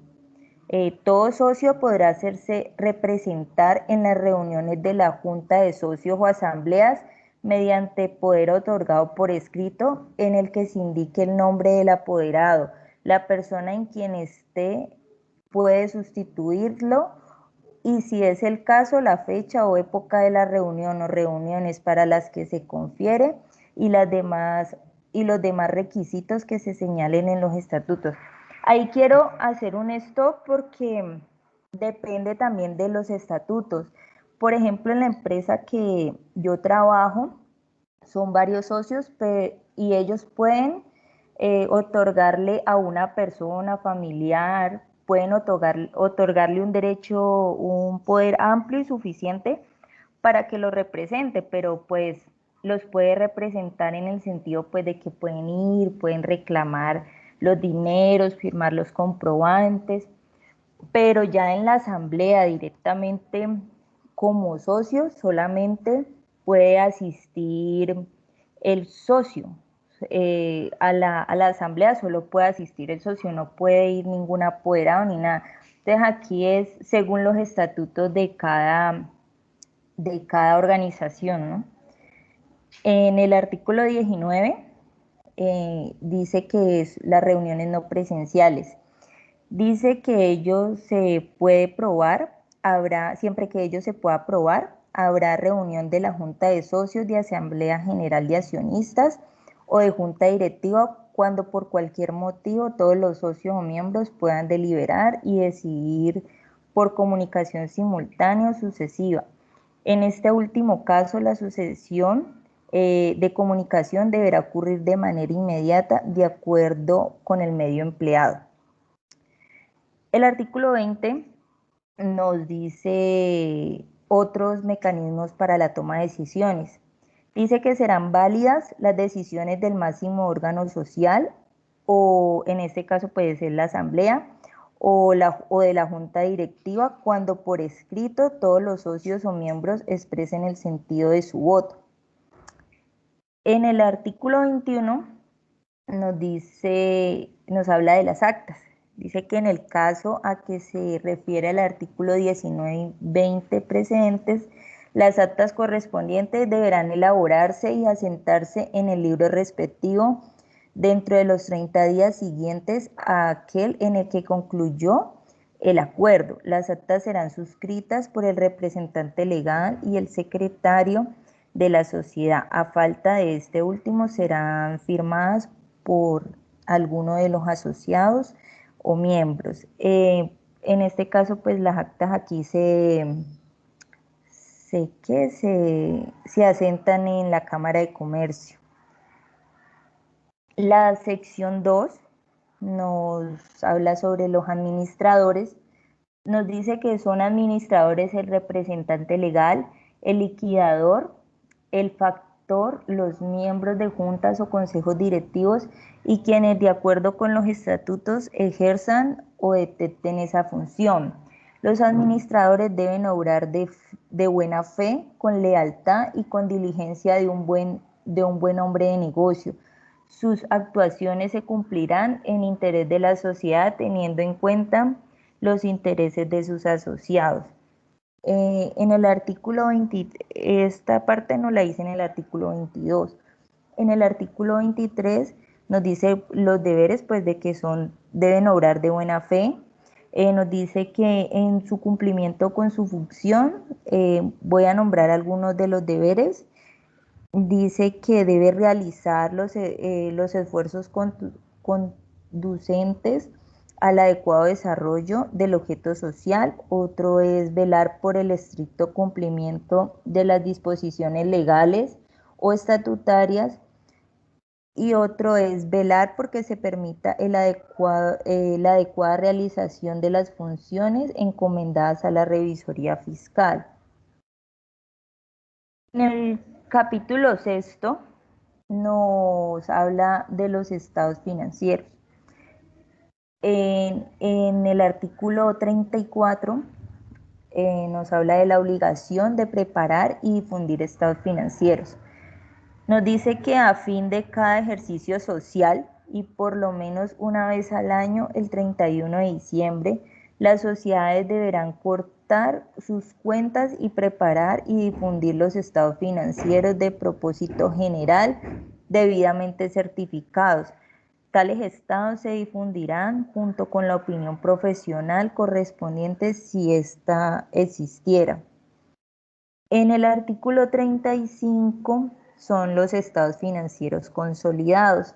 Todo socio podrá hacerse representar en las reuniones de la Junta de Socios o asambleas mediante poder otorgado por escrito en el que se indique el nombre del apoderado, la persona en quien esté puede sustituirlo y si es el caso la fecha o época de la reunión o reuniones para las que se confiere y los demás requisitos que se señalen en los estatutos. Ahí quiero hacer un stop porque depende también de los estatutos. Por ejemplo, en la empresa que yo trabajo son varios socios y ellos pueden otorgarle a una persona familiar, pueden otorgarle un derecho, un poder amplio y suficiente para que lo represente, pero pues los puede representar en el sentido pues de que pueden ir, pueden reclamar los dineros, firmar los comprobantes, pero ya en la asamblea directamente como socio solamente puede asistir el socio. A la asamblea solo puede asistir el socio, no puede ir ningún apoderado ni nada. Entonces aquí es según los estatutos de cada organización, ¿no? En el artículo 19 dice que es las reuniones no presenciales. Dice que ello se puede probar, siempre que ello se pueda probar, habrá reunión de la Junta de Socios, de Asamblea General de Accionistas o de Junta Directiva cuando por cualquier motivo todos los socios o miembros puedan deliberar y decidir por comunicación simultánea o sucesiva. En este último caso, la sucesión de comunicación deberá ocurrir de manera inmediata de acuerdo con el medio empleado. El artículo 20 nos dice otros mecanismos para la toma de decisiones. Dice que serán válidas las decisiones del máximo órgano social o en este caso puede ser la asamblea o de la junta directiva cuando por escrito todos los socios o miembros expresen el sentido de su voto. En el artículo 21 nos nos habla de las actas. Dice que en el caso a que se refiere al artículo 19 y 20 precedentes, las actas correspondientes deberán elaborarse y asentarse en el libro respectivo dentro de los 30 días siguientes a aquel en el que concluyó el acuerdo. Las actas serán suscritas por el representante legal y el secretario de la sociedad. A falta de este último, serán firmadas por alguno de los asociados o miembros. En este caso, pues las actas aquí se asentan en la Cámara de Comercio. La sección 2 nos habla sobre los administradores. Nos dice que son administradores el representante legal, el liquidador, el factor, los miembros de juntas o consejos directivos y quienes de acuerdo con los estatutos ejerzan o detecten esa función. Los administradores deben obrar de buena fe, con lealtad y con diligencia de un buen hombre de negocio. Sus actuaciones se cumplirán en interés de la sociedad teniendo en cuenta los intereses de sus asociados. En el artículo 20, esta parte no la hice en el artículo 22. En el artículo 23 nos dice los deberes, pues de que deben obrar de buena fe. Nos dice que en su cumplimiento con su función, voy a nombrar algunos de los deberes. Dice que debe realizar los esfuerzos conducentes al adecuado desarrollo del objeto social. Otro es velar por el estricto cumplimiento de las disposiciones legales o estatutarias. Y otro es velar porque se permita la adecuada realización de las funciones encomendadas a la revisoría fiscal. En el capítulo 6 nos habla de los estados financieros. En el artículo 34 nos habla de la obligación de preparar y difundir estados financieros. Nos dice que a fin de cada ejercicio social y por lo menos una vez al año, el 31 de diciembre, las sociedades deberán cortar sus cuentas y preparar y difundir los estados financieros de propósito general debidamente certificados. Tales estados se difundirán junto con la opinión profesional correspondiente si ésta existiera. En el artículo 35 son los estados financieros consolidados.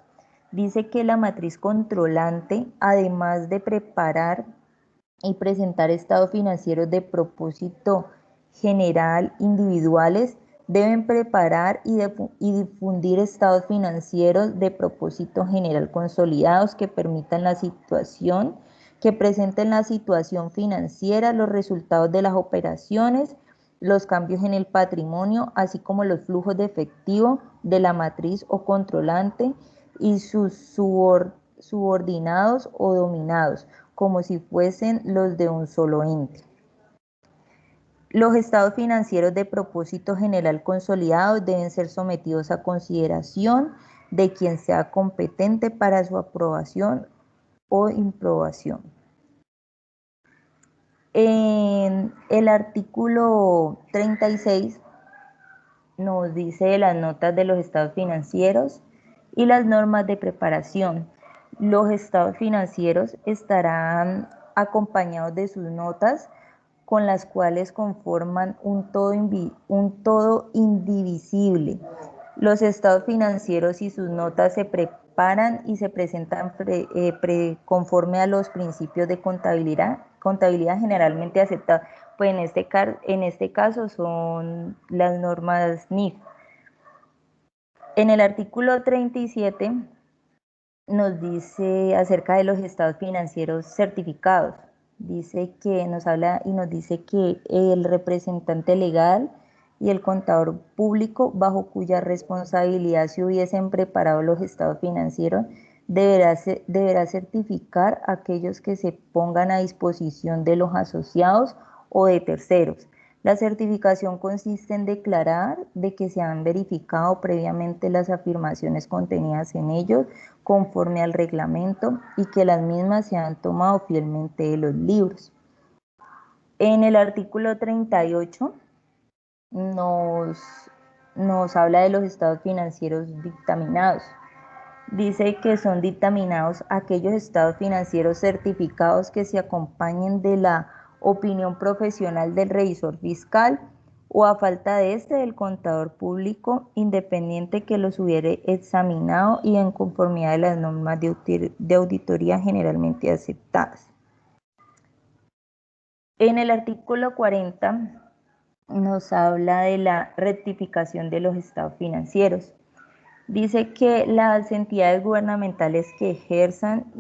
Dice que la matriz controlante, además de preparar y presentar estados financieros de propósito general individuales, deben preparar y difundir estados financieros de propósito general consolidados que presenten la situación financiera, los resultados de las operaciones, los cambios en el patrimonio, así como los flujos de efectivo de la matriz o controlante y sus subordinados o dominados, como si fuesen los de un solo ente. Los estados financieros de propósito general consolidados deben ser sometidos a consideración de quien sea competente para su aprobación o improbación. En el artículo 36 nos dice las notas de los estados financieros y las normas de preparación. Los estados financieros estarán acompañados de sus notas, con las cuales conforman un todo indivisible. Los estados financieros y sus notas se preparan y se presentan conforme a los principios de contabilidad generalmente aceptados. Pues en este caso son las normas NIF. En el artículo 37 nos dice acerca de los estados financieros certificados. Dice que nos habla y nos dice que el representante legal y el contador público, bajo cuya responsabilidad se hubiesen preparado los estados financieros, deberá certificar a aquellos que se pongan a disposición de los asociados o de terceros. La certificación consiste en declarar de que se han verificado previamente las afirmaciones contenidas en ellos conforme al reglamento y que las mismas se han tomado fielmente de los libros. En el artículo 38 nos habla de los estados financieros dictaminados. Dice que son dictaminados aquellos estados financieros certificados que se acompañen de la opinión profesional del revisor fiscal o a falta de este del contador público independiente que los hubiere examinado y en conformidad de las normas de auditoría generalmente aceptadas. En el artículo 40 nos habla de la rectificación de los estados financieros. Dice que las entidades gubernamentales que ejerzan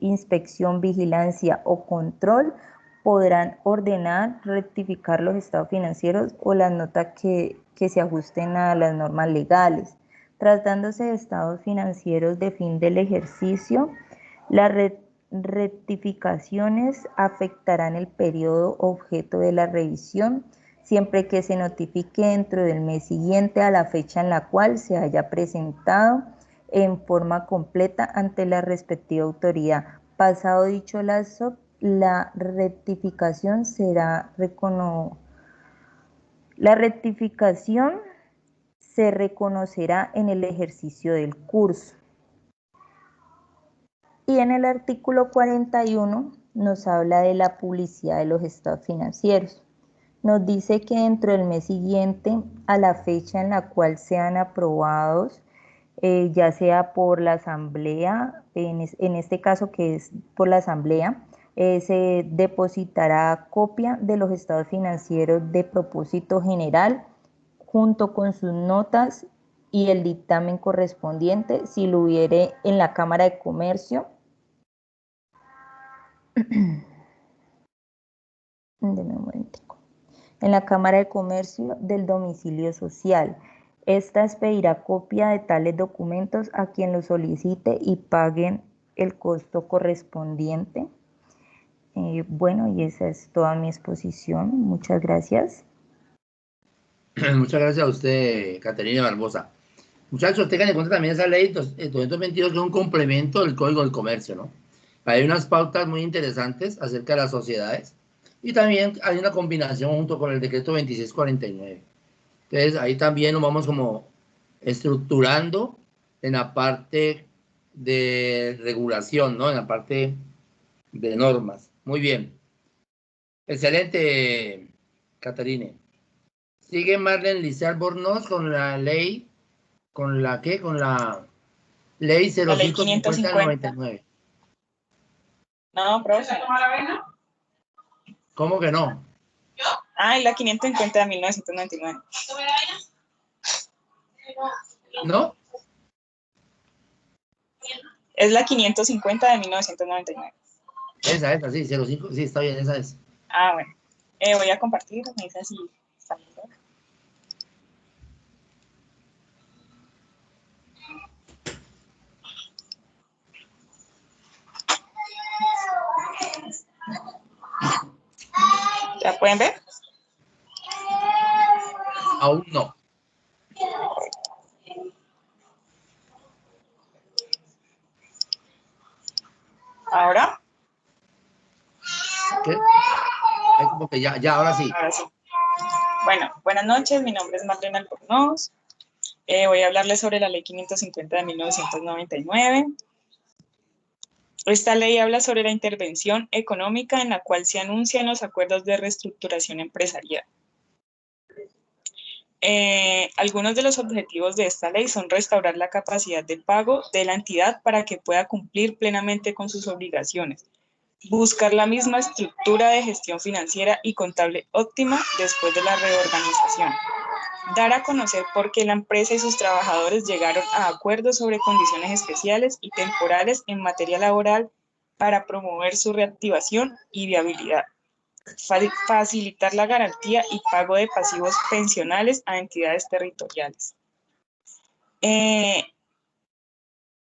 inspección, vigilancia o control podrán ordenar rectificar los estados financieros o las notas que se ajusten a las normas legales. Tratándose de estados financieros de fin del ejercicio, las rectificaciones afectarán el periodo objeto de la revisión, siempre que se notifique dentro del mes siguiente a la fecha en la cual se haya presentado en forma completa ante la respectiva autoridad. Pasado dicho lapso, la rectificación se reconocerá en el ejercicio del curso. Y en el artículo 41 nos habla de la publicidad de los estados financieros. Nos dice que dentro del mes siguiente a la fecha en la cual sean aprobados, ya sea por la asamblea, en este caso que es por la asamblea, se depositará copia de los estados financieros de propósito general junto con sus notas y el dictamen correspondiente si lo hubiere en la Cámara de Comercio. Deme un momentico. En la Cámara de Comercio del domicilio social. Esta expedirá copia de tales documentos a quien lo solicite y paguen el costo correspondiente. Bueno, y esa es toda mi exposición. Muchas gracias. Muchas gracias a usted, Caterina Barbosa. Muchachos, tengan en cuenta también esa ley 222, que es un complemento del Código del Comercio, ¿no? Hay unas pautas muy interesantes acerca de las sociedades y también hay una combinación junto con el decreto 2649. Entonces, ahí también nos vamos como estructurando en la parte de regulación, ¿no? En la parte de normas. Muy bien. Excelente, Caterine. Sigue Marlene Lizar Bornoz con la ley, ¿con la qué? Con la ley La ley 0550 del 99. No, profe. ¿Cómo que no? Ah, y la 550 de 1999. ¿No? Es la 550 de 1999. Esa, sí, 05, sí, está bien, esa es. Ah, bueno. Voy a compartir, me dice si está bien. ¿Ya pueden ver? Aún no. ¿Ahora? ¿Qué? Ahí como que ya, ahora sí. Ahora sí. Bueno, buenas noches, mi nombre es Marlene Albornoz. Voy a hablarles sobre la ley 550 de 1999. Esta ley habla sobre la intervención económica en la cual se anuncian los acuerdos de reestructuración empresarial. Algunos de los objetivos de esta ley son restaurar la capacidad de pago de la entidad para que pueda cumplir plenamente con sus obligaciones, buscar la misma estructura de gestión financiera y contable óptima después de la reorganización, dar a conocer por qué la empresa y sus trabajadores llegaron a acuerdos sobre condiciones especiales y temporales en materia laboral para promover su reactivación y viabilidad, facilitar la garantía y pago de pasivos pensionales a entidades territoriales.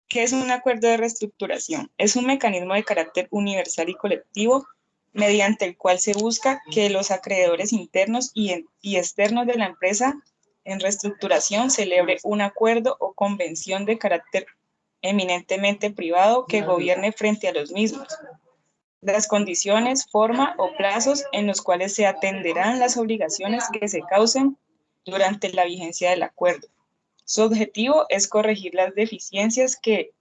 ¿Qué es un acuerdo de reestructuración? Es un mecanismo de carácter universal y colectivo mediante el cual se busca que los acreedores internos y externos de la empresa en reestructuración celebre un acuerdo o convención de carácter eminentemente privado que gobierne frente a los mismos las condiciones, forma o plazos en los cuales se atenderán las obligaciones que se causen durante la vigencia del acuerdo. Su objetivo es corregir las deficiencias que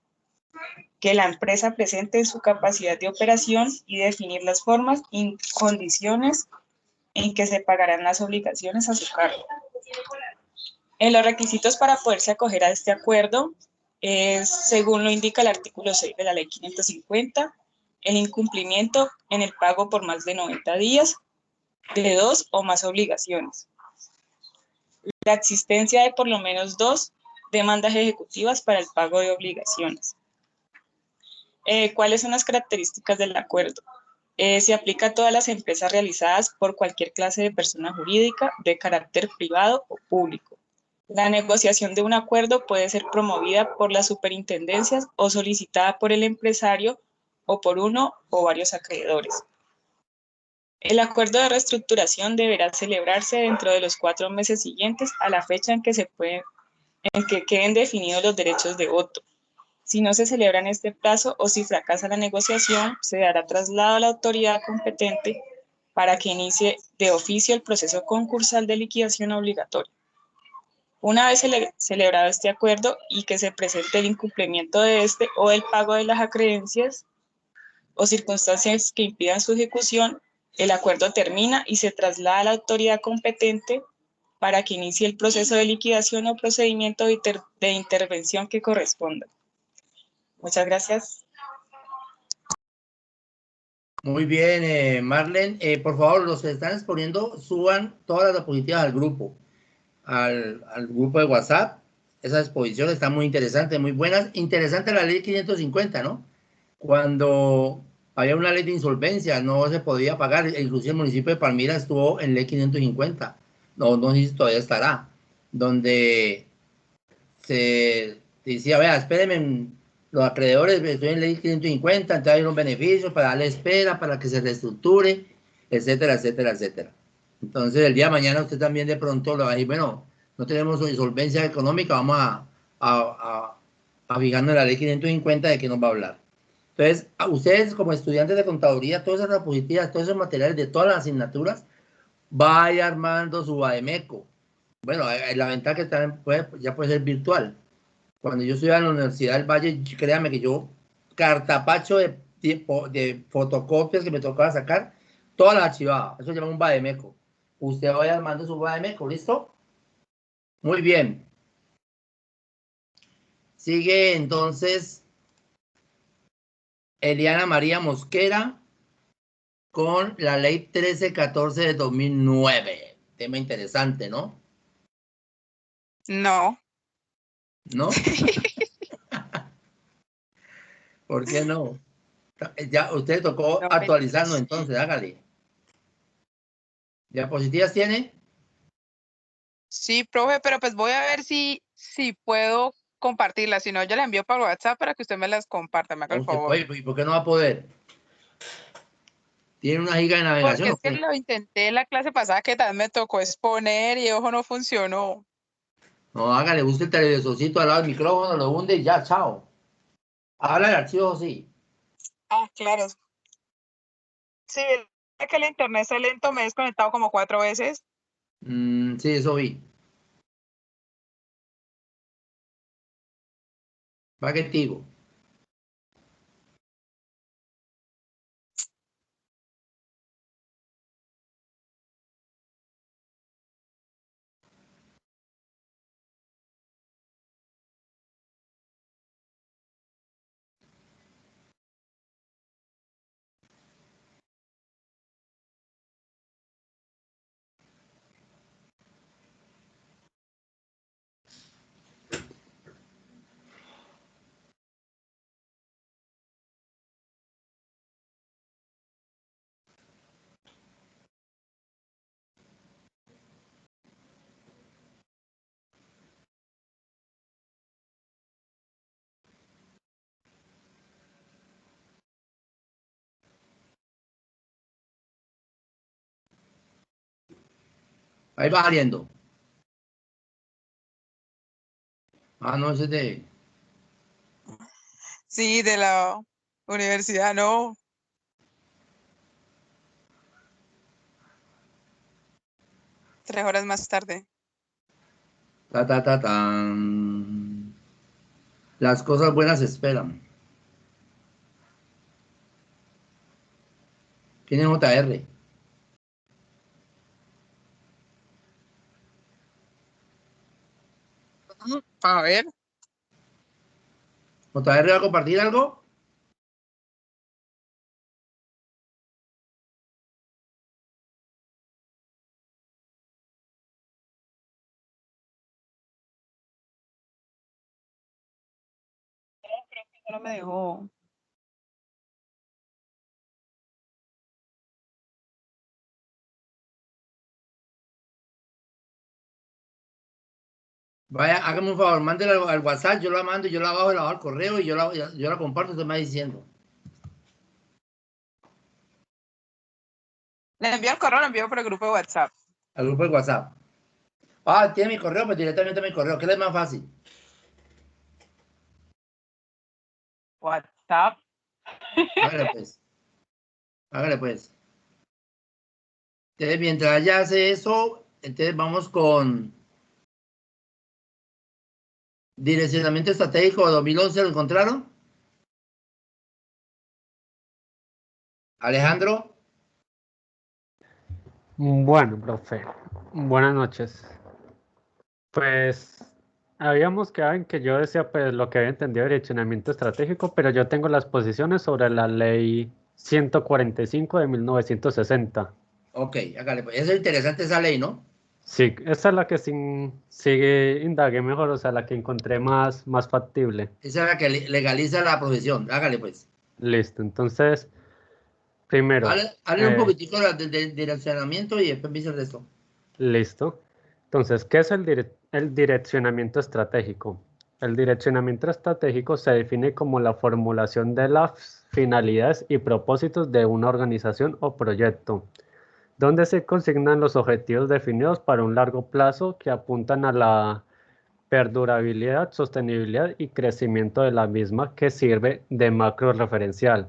la empresa presente en su capacidad de operación y definir las formas y condiciones en que se pagarán las obligaciones a su cargo. En los requisitos para poderse acoger a este acuerdo, según lo indica el artículo 6 de la Ley 550, el incumplimiento en el pago por más de 90 días de 2 o más obligaciones. La existencia de por lo menos 2 demandas ejecutivas para el pago de obligaciones. ¿Cuáles son las características del acuerdo? Se aplica a todas las empresas realizadas por cualquier clase de persona jurídica de carácter privado o público. La negociación de un acuerdo puede ser promovida por las superintendencias o solicitada por el empresario o por uno o varios acreedores. El acuerdo de reestructuración deberá celebrarse dentro de los 4 meses siguientes a la fecha en que queden definidos los derechos de voto. Si no se celebra en este plazo o si fracasa la negociación, se dará traslado a la autoridad competente para que inicie de oficio el proceso concursal de liquidación obligatoria. Una vez celebrado este acuerdo y que se presente el incumplimiento de este o el pago de las acreencias o circunstancias que impidan su ejecución, el acuerdo termina y se traslada a la autoridad competente para que inicie el proceso de liquidación o procedimiento de intervención que corresponda. Muchas gracias. Muy bien, Marlene. Por favor, los que están exponiendo, suban todas las diapositivas al grupo, al grupo de WhatsApp. Esa exposición está muy interesante, muy buena. Interesante la ley 550, ¿no? Cuando había una ley de insolvencia, no se podía pagar. Inclusive el municipio de Palmira estuvo en ley 550. No sé si todavía estará. Donde se decía, vea, espérenme, los acreedores, estoy en ley 550, entonces hay unos beneficios para darle espera, para que se reestructure, etcétera, etcétera, etcétera. Entonces, el día de mañana usted también de pronto le va a decir, bueno, no tenemos insolvencia económica, vamos a fijarnos en la ley 550 de qué nos va a hablar. Entonces, a ustedes como estudiantes de contaduría, todas esas diapositivas, todos esos materiales de todas las asignaturas, vaya armando su Bademeco. Bueno, la ventaja que también ya puede ser virtual. Cuando yo estudiaba en la Universidad del Valle, créame que yo, cartapacho de fotocopias que me tocaba sacar, todas las archivaba. Eso se llama un Bademeco. Usted vaya armando su Bademeco, ¿listo? Muy bien. Sigue entonces Eliana María Mosquera con la ley 1314 de 2009. Tema interesante, ¿no? No. ¿No? ¿Por qué no? Ya usted tocó No, actualizarnos, entonces, hágale. ¿Diapositivas tiene? sí, profe, pero pues voy a ver si puedo compartirlas. Si no, yo la envío por WhatsApp para que usted me las comparta, me haga el Usted favor. puede, ¿y por qué no va a poder? ¿Tiene una giga de navegación Porque o es que qué? lo intenté la clase pasada que también me tocó exponer y ojo, no funcionó. No, hágale, busque el televisorcito al lado del micrófono, lo hunde y ya, chao. Habla el archivo, sí. Ah, claro. Sí, es que el internet está lento, me he desconectado como 4 veces. Sí, eso vi. Paquetigo. Ahí va saliendo. Ah, no, ese es de... Sí, de la universidad, no. Tres horas más tarde. Tan. Las cosas buenas esperan. ¿Quién es JR? A ver, ¿JR va a compartir algo? no me dejó. Vaya, hágame un favor, mándela al WhatsApp, yo la mando, yo la bajo, la bajo al correo y yo la comparto, usted me va diciendo. Le envío el correo, le envío por el grupo de WhatsApp. Al grupo de WhatsApp. Ah, tiene mi correo, pues directamente mi correo. ¿Qué es más fácil? WhatsApp. Hágale pues. Hágale pues. Entonces, mientras ya hace eso, entonces vamos con direccionamiento estratégico 2011. ¿Lo encontraron? Alejandro. Bueno, profe, buenas noches. Pues habíamos quedado en que yo decía pues lo que había entendido de direccionamiento estratégico, pero yo tengo las posiciones sobre la ley 145 de 1960. Ok, hágale pues. Es interesante esa ley, ¿no? Sí, esa es la que sigue, indagué mejor, o sea, la que encontré más factible. Esa es la que legaliza la profesión. Hágale pues. Listo, entonces, primero, Hable un poquitico de direccionamiento y después me dice el resto. listo. Entonces, ¿qué es el direccionamiento estratégico? El direccionamiento estratégico se define como la formulación de las finalidades y propósitos de una organización o proyecto, donde se consignan los objetivos definidos para un largo plazo que apuntan a la perdurabilidad, sostenibilidad y crecimiento de la misma, que sirve de macro referencial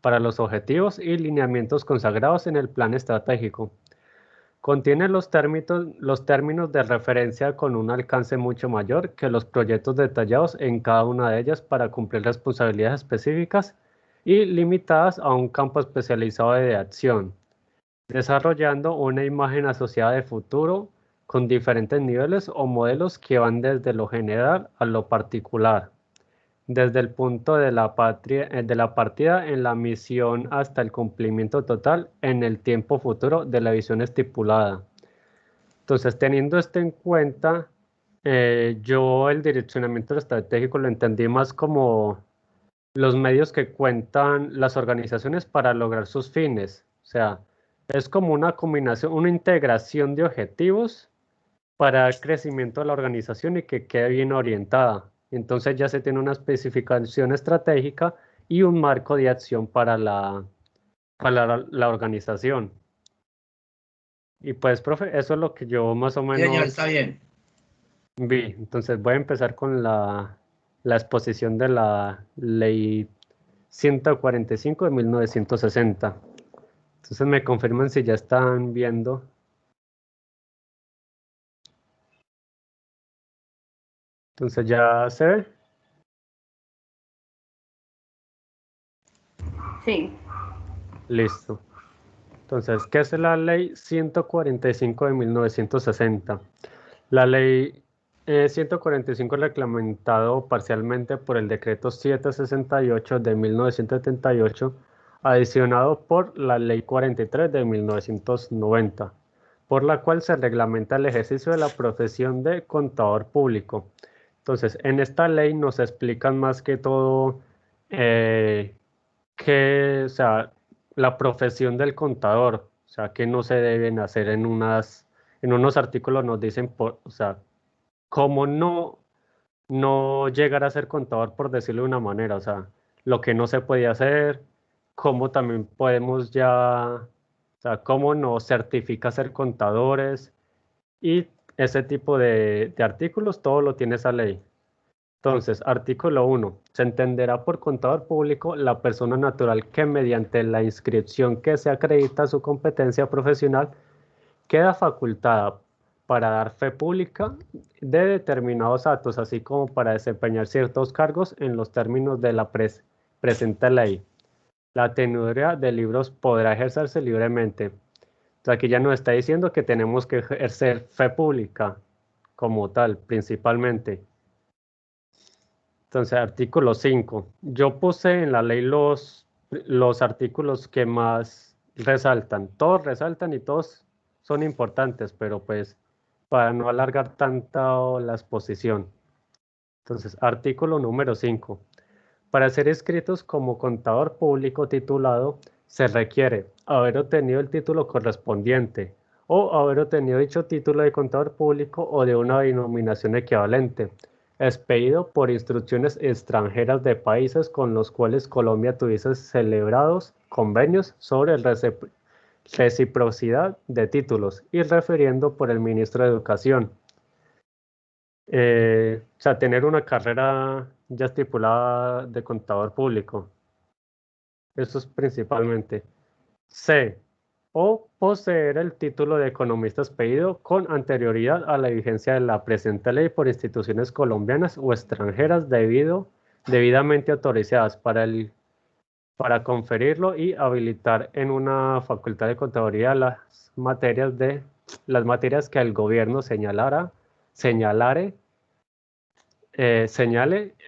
para los objetivos y lineamientos consagrados en el plan estratégico. Contiene los términos de referencia con un alcance mucho mayor que los proyectos detallados en cada una de ellas para cumplir responsabilidades específicas y limitadas a un campo especializado de acción, desarrollando una imagen asociada de futuro con diferentes niveles o modelos que van desde lo general a lo particular, desde el punto de la partida en la misión hasta el cumplimiento total en el tiempo futuro de la visión estipulada. Entonces, teniendo esto en cuenta, yo el direccionamiento estratégico lo entendí más como los medios que cuentan las organizaciones para lograr sus fines. O sea, es como una combinación, una integración de objetivos para el crecimiento de la organización y que quede bien orientada. Entonces ya se tiene una especificación estratégica y un marco de acción para la organización. Y pues, profe, eso es lo que yo más o Sí, señor, menos está bien. vi. Entonces voy a empezar con la exposición de la ley 145 de 1960. Entonces me confirman si ya están viendo. Entonces ya se ve. Sí. Listo. Entonces, ¿qué es la ley 145 de 1960? La ley 145 es reglamentado parcialmente por el decreto 768 de 1978, adicionado por la ley 43 de 1990, por la cual se reglamenta el ejercicio de la profesión de contador público. Entonces, en esta ley nos explican más que todo o sea, la profesión del contador, o sea, que no se deben hacer en unos artículos nos dicen, o sea, cómo no llegar a ser contador, por decirlo de una manera, o sea, lo que no se puede hacer, cómo también podemos ya, o sea, cómo nos certifica ser contadores, Y ese tipo de artículos, todo lo tiene esa ley. Entonces, artículo 1. Se entenderá por contador público la persona natural que mediante la inscripción que se acredita su competencia profesional queda facultada para dar fe pública de determinados actos, así como para desempeñar ciertos cargos en los términos de la presente ley. La teneduría de libros podrá ejercerse libremente. Entonces, aquí ya nos está diciendo que tenemos que ejercer fe pública como tal, principalmente. Entonces, artículo 5. Yo puse en la ley los artículos que más resaltan. Todos resaltan y todos son importantes, pero pues para no alargar tanto la exposición. Entonces, artículo número 5. Para ser inscritos como contador público titulado, se requiere haber obtenido el título correspondiente o haber obtenido dicho título de contador público o de una denominación equivalente, expedido por instrucciones extranjeras de países con los cuales Colombia tuviese celebrados convenios sobre reciprocidad de títulos y refiriendo por el ministro de Educación. O sea, tener una carrera ya estipulada de contador público. Eso es principalmente. C. O poseer el título de economista expedido con anterioridad a la vigencia de la presente ley por instituciones colombianas o extranjeras debidamente autorizadas para conferirlo y habilitar en una facultad de contaduría las materias que el gobierno señale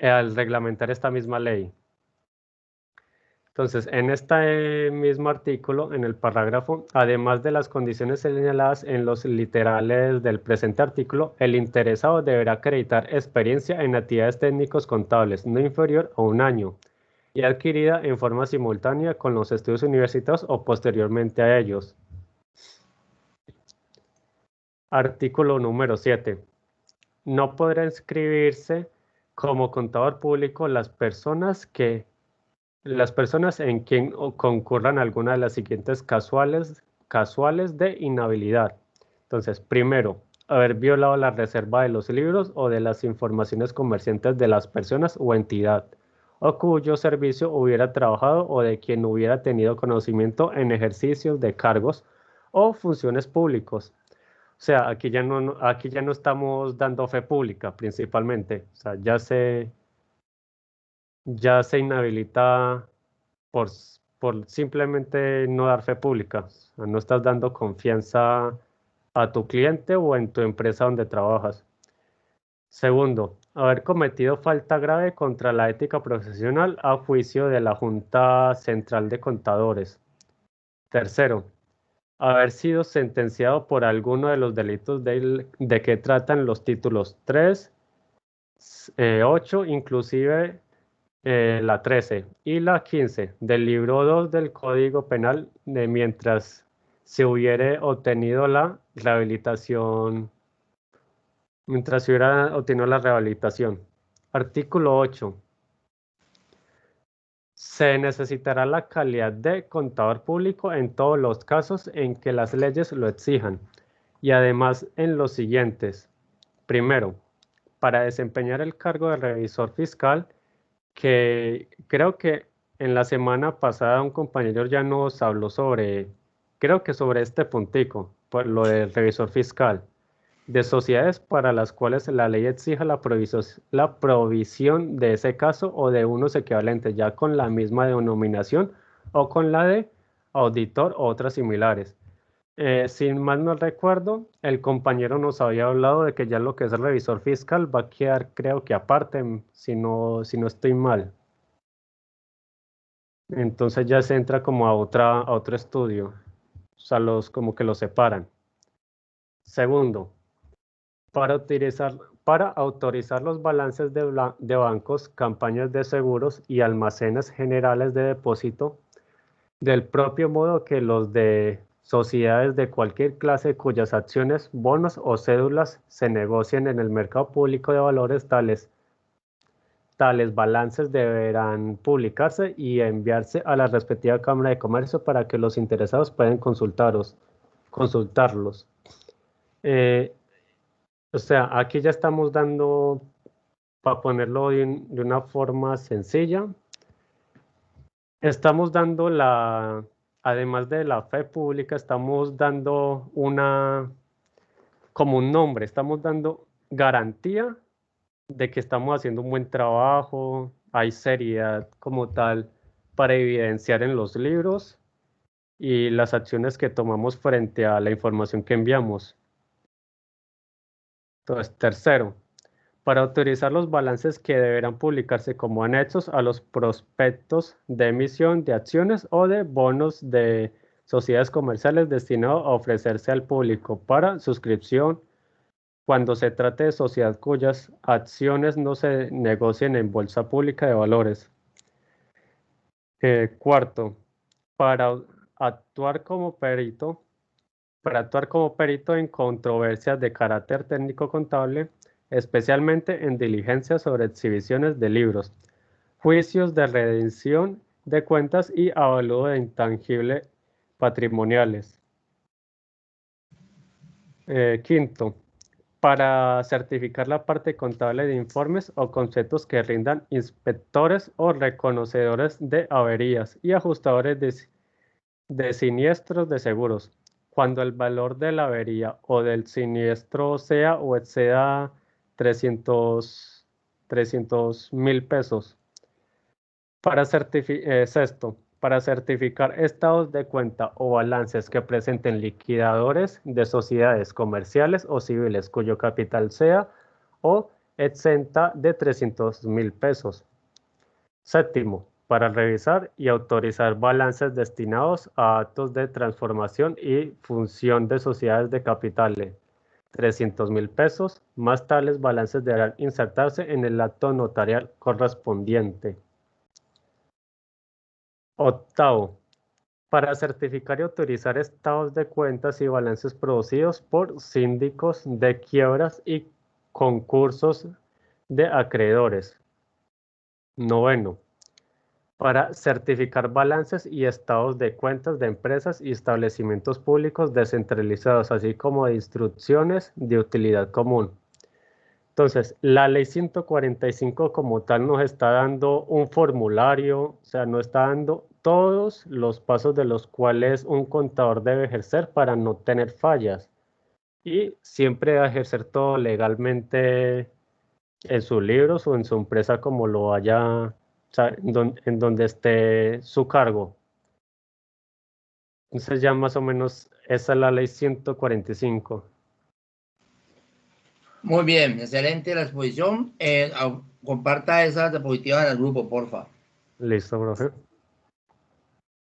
al reglamentar esta misma ley. Entonces, en este mismo artículo, en el parágrafo, además de las condiciones señaladas en los literales del presente artículo, el interesado deberá acreditar experiencia en actividades técnicos contables no inferior a 1 año y adquirida en forma simultánea con los estudios universitarios o posteriormente a ellos. Artículo número 7. No podrá inscribirse como contador público las personas en quien concurran alguna de las siguientes casuales de inhabilidad. Entonces, primero, haber violado la reserva de los libros o de las informaciones comerciantes de las personas o entidad, o cuyo servicio hubiera trabajado o de quien hubiera tenido conocimiento en ejercicios de cargos o funciones públicos. O sea, aquí ya no estamos dando fe pública principalmente. O sea, ya se inhabilita por simplemente no dar fe pública. O sea, no estás dando confianza a tu cliente o en tu empresa donde trabajas. Segundo, haber cometido falta grave contra la ética profesional a juicio de la Junta Central de Contadores. Tercero, haber sido sentenciado por alguno de los delitos de que tratan los títulos 3, 8, inclusive la 13 y la 15 del libro 2 del Código Penal mientras se hubiera obtenido la rehabilitación. Artículo 8. Se necesitará la calidad de contador público en todos los casos en que las leyes lo exijan y además en los siguientes. Primero, para desempeñar el cargo de revisor fiscal, que creo que en la semana pasada un compañero ya nos habló sobre este puntico, por lo del revisor fiscal, de sociedades para las cuales la ley exija la provisión de ese caso o de unos equivalentes ya con la misma denominación o con la de auditor o otras similares. Si mal no recuerdo, el compañero nos había hablado de que ya lo que es el revisor fiscal va a quedar, creo que aparte, si no estoy mal. Entonces ya se entra como a otro estudio. O sea, como que los separan. Segundo, para autorizar los balances de bancos, campañas de seguros y almacenes generales de depósito, del propio modo que los de sociedades de cualquier clase cuyas acciones, bonos o cédulas se negocian en el mercado público de valores, tales balances deberán publicarse y enviarse a la respectiva Cámara de Comercio para que los interesados puedan consultarlos. O sea, aquí ya estamos dando, para ponerlo de una forma sencilla, estamos dando además de la fe pública, estamos dando como un nombre, estamos dando garantía de que estamos haciendo un buen trabajo, hay seriedad como tal para evidenciar en los libros y las acciones que tomamos frente a la información que enviamos. Entonces, tercero, para autorizar los balances que deberán publicarse como anexos a los prospectos de emisión de acciones o de bonos de sociedades comerciales destinados a ofrecerse al público para suscripción cuando se trate de sociedad cuyas acciones no se negocien en bolsa pública de valores. Cuarto, para actuar como perito, en controversias de carácter técnico-contable, especialmente en diligencias sobre exhibiciones de libros, juicios de redención de cuentas y avalúo de intangibles patrimoniales. Quinto, para certificar la parte contable de informes o conceptos que rindan inspectores o reconocedores de averías y ajustadores de siniestros de seguros, cuando el valor de la avería o del siniestro sea o exceda 300,000 pesos. Sexto, para certificar estados de cuenta o balances que presenten liquidadores de sociedades comerciales o civiles cuyo capital sea o exenta de 300,000 pesos. Séptimo, para revisar y autorizar balances destinados a actos de transformación y función de sociedades de capitales. 300,000 pesos, más tales balances deberán insertarse en el acto notarial correspondiente. Octavo, para certificar y autorizar estados de cuentas y balances producidos por síndicos de quiebras y concursos de acreedores. Noveno, para certificar balances y estados de cuentas de empresas y establecimientos públicos descentralizados, así como de instrucciones de utilidad común. Entonces, la ley 145 como tal nos está dando un formulario, o sea, nos está dando todos los pasos de los cuales un contador debe ejercer para no tener fallas y siempre ejercer todo legalmente en sus libros o en su empresa como lo vaya, o sea, en donde esté su cargo. Entonces ya más o menos esa es la ley 145. Muy bien, excelente la exposición. Comparta esas diapositivas en el grupo, porfa. Listo, profe.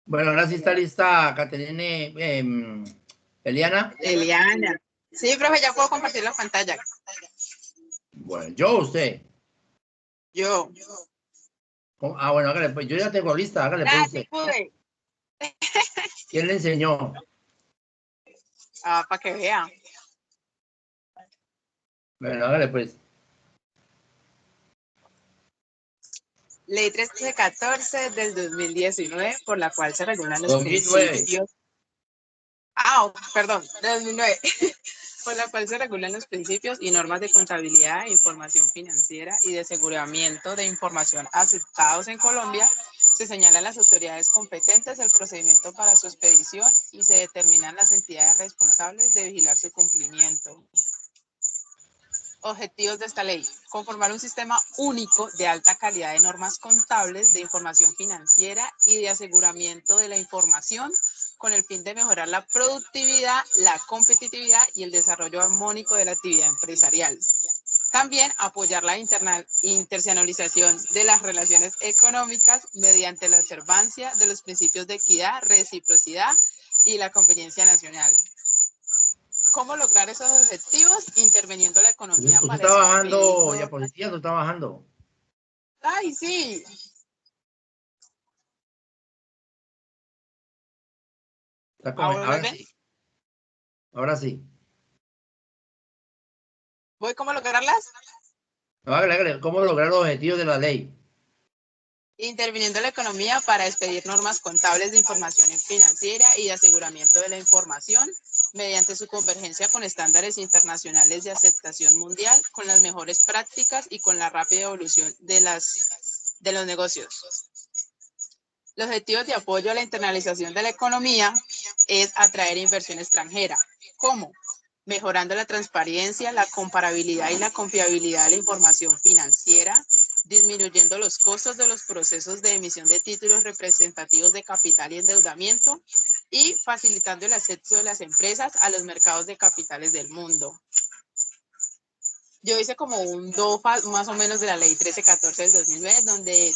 Bueno, ahora sí está lista, Caterine, Eliana. Eliana. Sí, profe, ya puedo compartir la pantalla. Bueno, yo, usted. Yo. Bueno, hágale, pues yo ya tengo lista, hágale pues usted. Pude. ¿Quién le enseñó? Para que vean. Bueno, hágale pues. Ley 1314 del 2019, por la cual se regulan los 2009. principios. Perdón, de 2009. Por la cual se regulan los principios y normas de contabilidad, información financiera y de aseguramiento de información aceptados en Colombia. Se señalan las autoridades competentes, el procedimiento para su expedición y se determinan las entidades responsables de vigilar su cumplimiento. Objetivos de esta ley: conformar un sistema único de alta calidad de normas contables, de información financiera y de aseguramiento de la información, con el fin de mejorar la productividad, la competitividad y el desarrollo armónico de la actividad empresarial. También apoyar la internacionalización de las relaciones económicas mediante la observancia de los principios de equidad, reciprocidad y la conveniencia nacional. ¿Cómo lograr esos objetivos? Interviniendo la economía. Usted está bajando diapositivas, no está bajando. ¡Ay, sí! Ahora sí. Ahora sí. ¿Voy cómo lograrlas? ¿Cómo lograr los objetivos de la ley? interviniendo la economía para expedir normas contables de información financiera y de aseguramiento de la información mediante su convergencia con estándares internacionales de aceptación mundial, con las mejores prácticas y con la rápida evolución de los negocios. Los objetivos de apoyo a la internalización de la economía es atraer inversión extranjera. ¿Cómo? Mejorando la transparencia, la comparabilidad y la confiabilidad de la información financiera, disminuyendo los costos de los procesos de emisión de títulos representativos de capital y endeudamiento, y facilitando el acceso de las empresas a los mercados de capitales del mundo. Yo hice como un DOFA más o menos de la ley 1314 del 2009, donde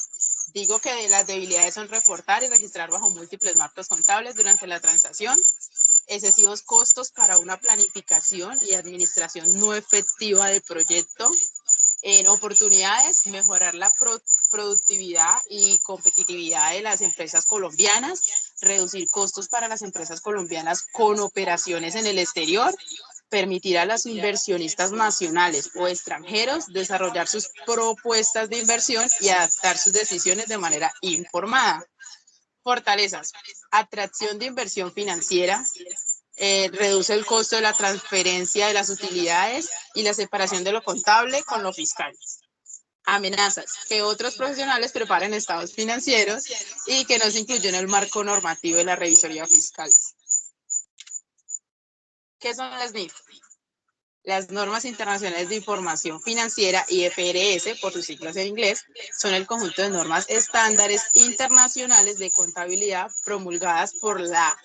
digo que las debilidades son reportar y registrar bajo múltiples marcos contables durante la transacción, excesivos costos para una planificación y administración no efectiva del proyecto, en oportunidades, mejorar la productividad y competitividad de las empresas colombianas, reducir costos para las empresas colombianas con operaciones en el exterior, permitir a los inversionistas nacionales o extranjeros desarrollar sus propuestas de inversión y adaptar sus decisiones de manera informada. Fortalezas: atracción de inversión financiera, reduce el costo de la transferencia de las utilidades y la separación de lo contable con lo fiscal. Amenazas: que otros profesionales preparen estados financieros y que no se incluyó en el marco normativo de la revisoría fiscal. ¿Qué son las NIF? Las normas internacionales de información financiera, IFRS, por sus siglas en inglés, son el conjunto de normas estándares internacionales de contabilidad promulgadas por la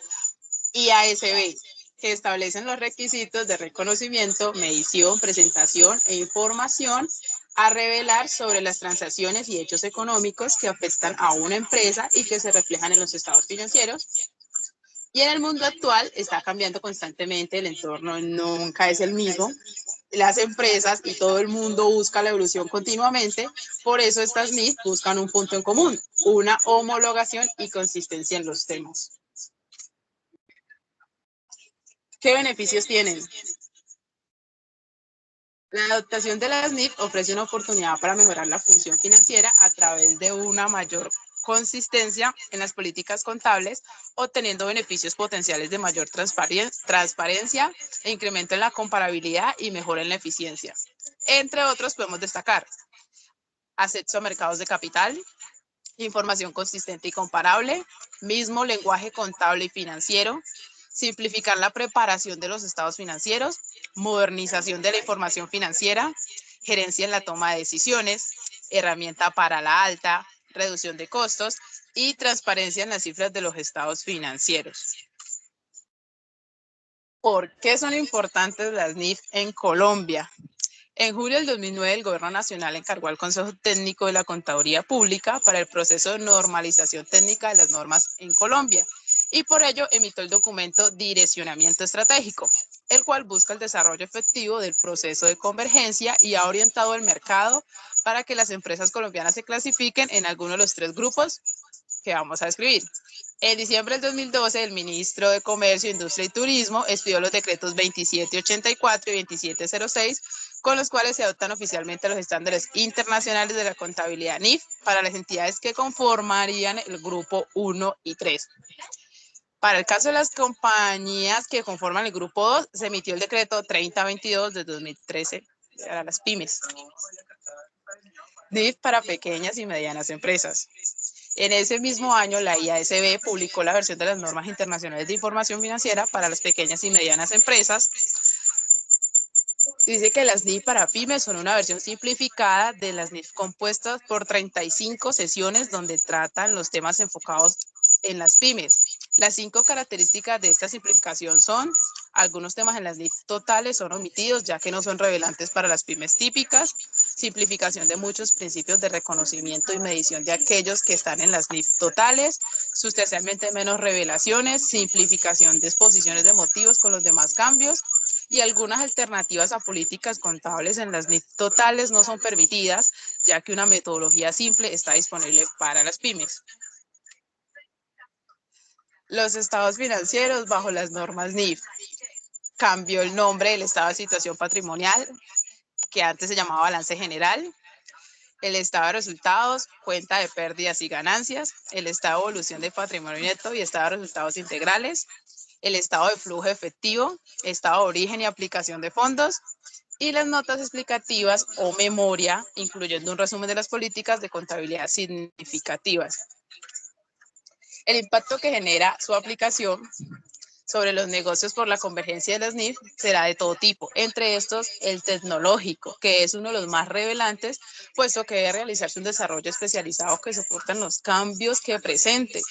IASB, que establecen los requisitos de reconocimiento, medición, presentación e información a revelar sobre las transacciones y hechos económicos que afectan a una empresa y que se reflejan en los estados financieros. Y en el mundo actual está cambiando constantemente, el entorno nunca es el mismo. Las empresas y todo el mundo busca la evolución continuamente, por eso estas NIF buscan un punto en común, una homologación y consistencia en los temas. ¿Qué beneficios tienen? La adoptación de las NIF ofrece una oportunidad para mejorar la función financiera a través de una mayor consistencia en las políticas contables, obteniendo beneficios potenciales de mayor transparencia e incremento en la comparabilidad y mejora en la eficiencia. Entre otros podemos destacar acceso a mercados de capital, información consistente y comparable, mismo lenguaje contable y financiero, simplificar la preparación de los estados financieros, modernización de la información financiera, gerencia en la toma de decisiones, herramienta para la alta, reducción de costos y transparencia en las cifras de los estados financieros. ¿Por qué son importantes las NIF en Colombia? En julio del 2009, el Gobierno Nacional encargó al Consejo Técnico de la Contaduría Pública para el proceso de normalización técnica de las normas en Colombia y por ello emitió el documento Direccionamiento Estratégico, el cual busca el desarrollo efectivo del proceso de convergencia y ha orientado el mercado para que las empresas colombianas se clasifiquen en alguno de los 3 grupos que vamos a describir. En diciembre del 2012, el ministro de Comercio, Industria y Turismo expidió los decretos 2784 y 2706, con los cuales se adoptan oficialmente los estándares internacionales de la contabilidad NIF para las entidades que conformarían el grupo 1 y 3. Para el caso de las compañías que conforman el grupo 2, se emitió el decreto 3022 de 2013 para las pymes. NIF para pequeñas y medianas empresas. En ese mismo año, la IASB publicó la versión de las normas internacionales de información financiera para las pequeñas y medianas empresas. Dice que las NIF para pymes son una versión simplificada de las NIF compuestas por 35 sesiones donde tratan los temas enfocados en las pymes. Las 5 características de esta simplificación son: algunos temas en las NIF totales son omitidos ya que no son relevantes para las pymes típicas, simplificación de muchos principios de reconocimiento y medición de aquellos que están en las NIF totales, sustancialmente menos revelaciones, simplificación de exposiciones de motivos con los demás cambios, y algunas alternativas a políticas contables en las NIF totales no son permitidas, ya que una metodología simple está disponible para las pymes. Los estados financieros bajo las normas NIF. Cambió el nombre del estado de situación patrimonial, que antes se llamaba balance general. el estado de resultados, cuenta de pérdidas y ganancias, el estado de evolución de patrimonio neto y estado de resultados integrales, el estado de flujo efectivo, estado de origen y aplicación de fondos, y las notas explicativas o memoria, incluyendo un resumen de las políticas de contabilidad significativas. El impacto que genera su aplicación sobre los negocios por la convergencia de las NIF será de todo tipo, entre estos el tecnológico, que es uno de los más revelantes, puesto que debe realizarse un desarrollo especializado que soportan los cambios que presente.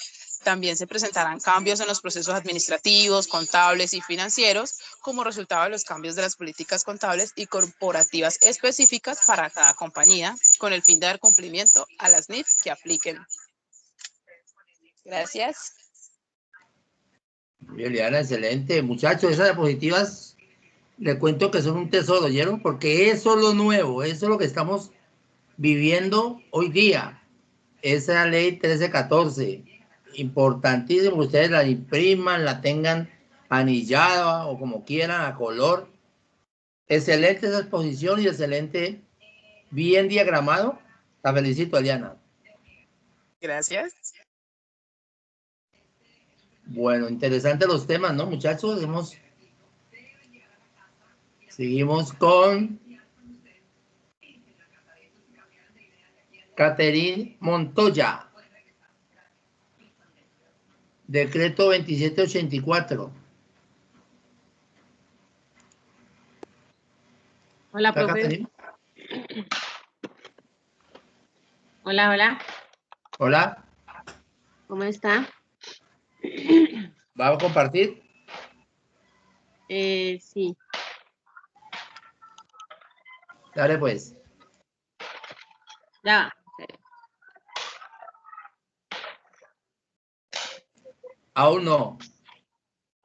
También se presentarán cambios en los procesos administrativos, contables y financieros como resultado de los cambios de las políticas contables y corporativas específicas para cada compañía, con el fin de dar cumplimiento a las NIF que apliquen. Gracias. Bien, Liana, excelente. Muchachos, esas diapositivas, les cuento que son un tesoro, ¿oyeron? Porque eso es lo nuevo, eso es lo que estamos viviendo hoy día. Esa ley 1314, importantísimo que ustedes la impriman, la tengan anillada o como quieran, a color. Excelente esa exposición y excelente, bien diagramado. La felicito, Eliana. Gracias. Bueno, interesantes los temas, ¿no, muchachos? Seguimos con Catherine Montoya. Decreto 2784. Hola, profe. Catherine? Hola, hola. Hola. ¿Cómo está? ¿Va a compartir? Sí. Dale, pues. Ya. Aún no.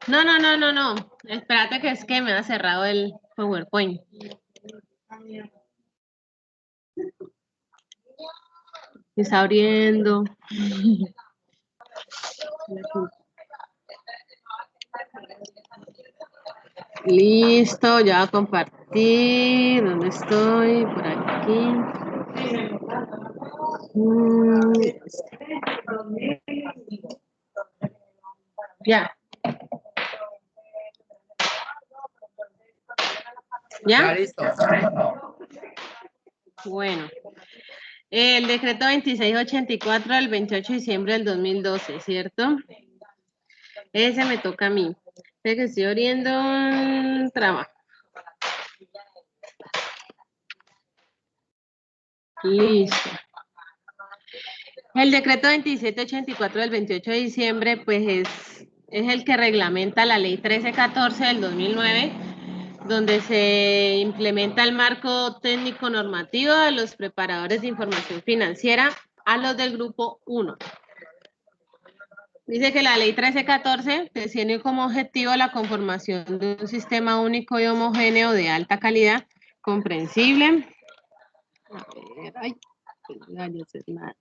No. Espérate que es que me ha cerrado el PowerPoint. Está abriendo. Listo, ya voy a compartir. ¿Dónde estoy? Por aquí. Ya. Ya listo. Bueno. El decreto 2684 del 28 de diciembre del 2012, ¿cierto? Ese me toca a mí. Sé que estoy abriendo un trabajo. Listo. El decreto 2784 del 28 de diciembre, pues es el que reglamenta la ley 1314 del 2009, donde se implementa el marco técnico normativo de los preparadores de información financiera a los del grupo 1. Dice que la ley 1314 tiene como objetivo la conformación de un sistema único y homogéneo de alta calidad, comprensible. A ver, ay, no vaya a hacer nada.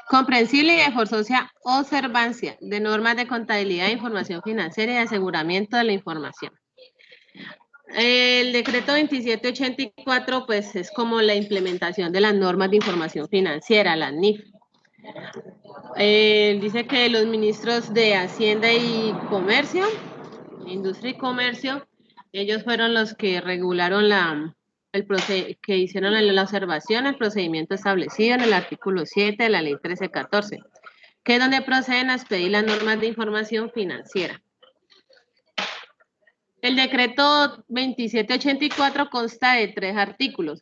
Comprensible y de forzosa observancia de normas de contabilidad, información financiera y aseguramiento de la información. El decreto 2784 pues es como la implementación de las normas de información financiera, las NIF. Dice que los ministros de Hacienda y Comercio, Industria y Comercio, ellos fueron los que regularon que hicieron la observación, el procedimiento establecido en el artículo 7 de la ley 1314, que es donde proceden a expedir las normas de información financiera. El decreto 2784 consta de 3 artículos.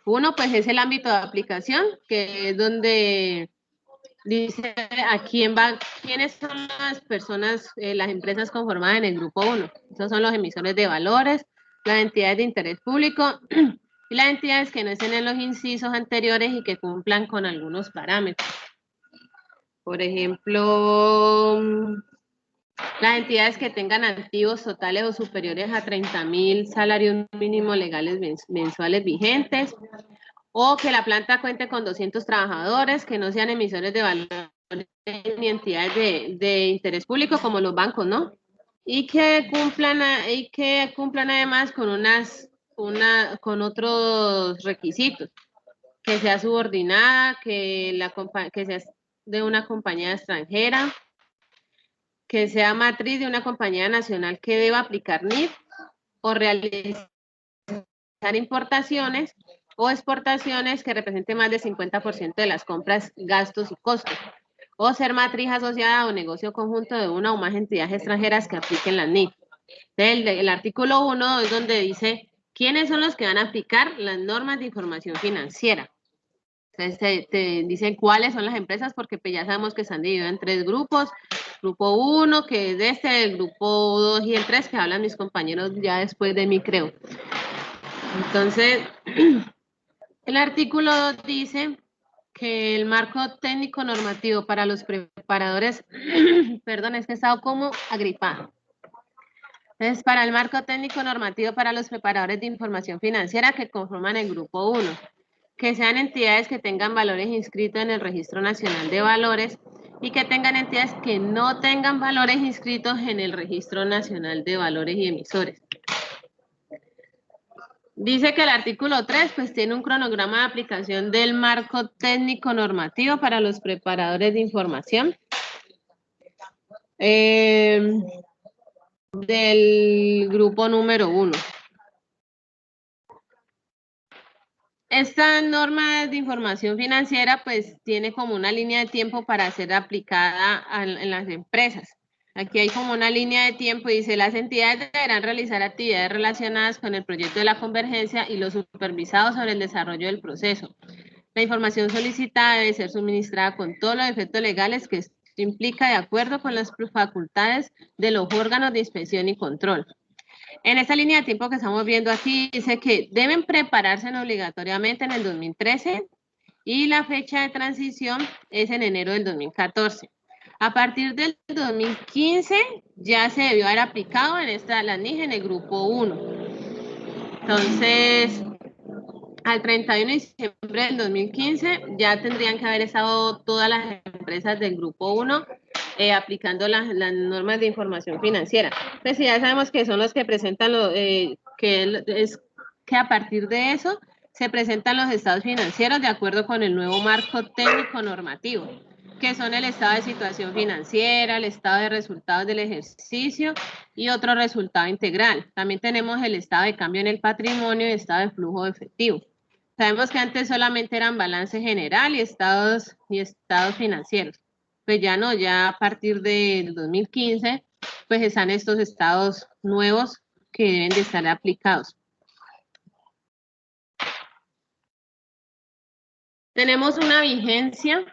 Uno, pues, es el ámbito de aplicación, que es donde dice quiénes son las personas, las empresas conformadas en el grupo 1. Esos son los emisores de valores, las entidades de interés público y las entidades que no estén en los incisos anteriores y que cumplan con algunos parámetros. Por ejemplo, las entidades que tengan activos totales o superiores a 30.000 salarios mínimos legales mensuales vigentes, o que la planta cuente con 200 trabajadores, que no sean emisores de valores ni entidades de interés público como los bancos, ¿no? Y que cumplan además con unas con otros requisitos, que sea subordinada, que sea de una compañía extranjera, que sea matriz de una compañía nacional que deba aplicar NIF o realizar importaciones o exportaciones que representen más del 50% de las compras, gastos y costos, o ser matriz asociada o negocio conjunto de una o más entidades extranjeras que apliquen la NIF. El artículo 1 es donde dice quiénes son los que van a aplicar las normas de información financiera. Entonces te dicen cuáles son las empresas, porque pues ya sabemos que están divididos en 3 grupos. Grupo 1, que es de el grupo 2 y el 3, que hablan mis compañeros ya después de mí, creo. Entonces, el artículo 2 dice que el marco técnico normativo para los preparadores, perdón, es que he estado como agripada. Entonces, para el marco técnico normativo para los preparadores de información financiera que conforman el grupo 1, que sean entidades que tengan valores inscritos en el Registro Nacional de Valores y que tengan entidades que no tengan valores inscritos en el Registro Nacional de Valores y Emisores. Dice que el artículo 3 pues tiene un cronograma de aplicación del marco técnico normativo para los preparadores de información del grupo número 1. Esta norma de información financiera pues tiene como una línea de tiempo para ser aplicada en las empresas. Aquí hay como una línea de tiempo y dice: las entidades deberán realizar actividades relacionadas con el proyecto de la convergencia y los supervisados sobre el desarrollo del proceso. La información solicitada debe ser suministrada con todos los efectos legales que esto implica, de acuerdo con las facultades de los órganos de inspección y control. En esta línea de tiempo que estamos viendo aquí, dice que deben prepararse obligatoriamente en el 2013 y la fecha de transición es en enero del 2014. A partir del 2015 ya se debió haber aplicado la NIF en el grupo 1. Entonces, al 31 de diciembre del 2015 ya tendrían que haber estado todas las empresas del grupo 1 aplicando las normas de información financiera. Pues ya sabemos que son los que presentan, que a partir de eso se presentan los estados financieros de acuerdo con el nuevo marco técnico normativo, que son el estado de situación financiera, el estado de resultados del ejercicio y otro resultado integral. También tenemos el estado de cambio en el patrimonio y el estado de flujo de efectivo. Sabemos que antes solamente eran balance general y estados financieros. Pues ya no, ya a partir del 2015, pues están estos estados nuevos que deben de estar aplicados. Tenemos una vigencia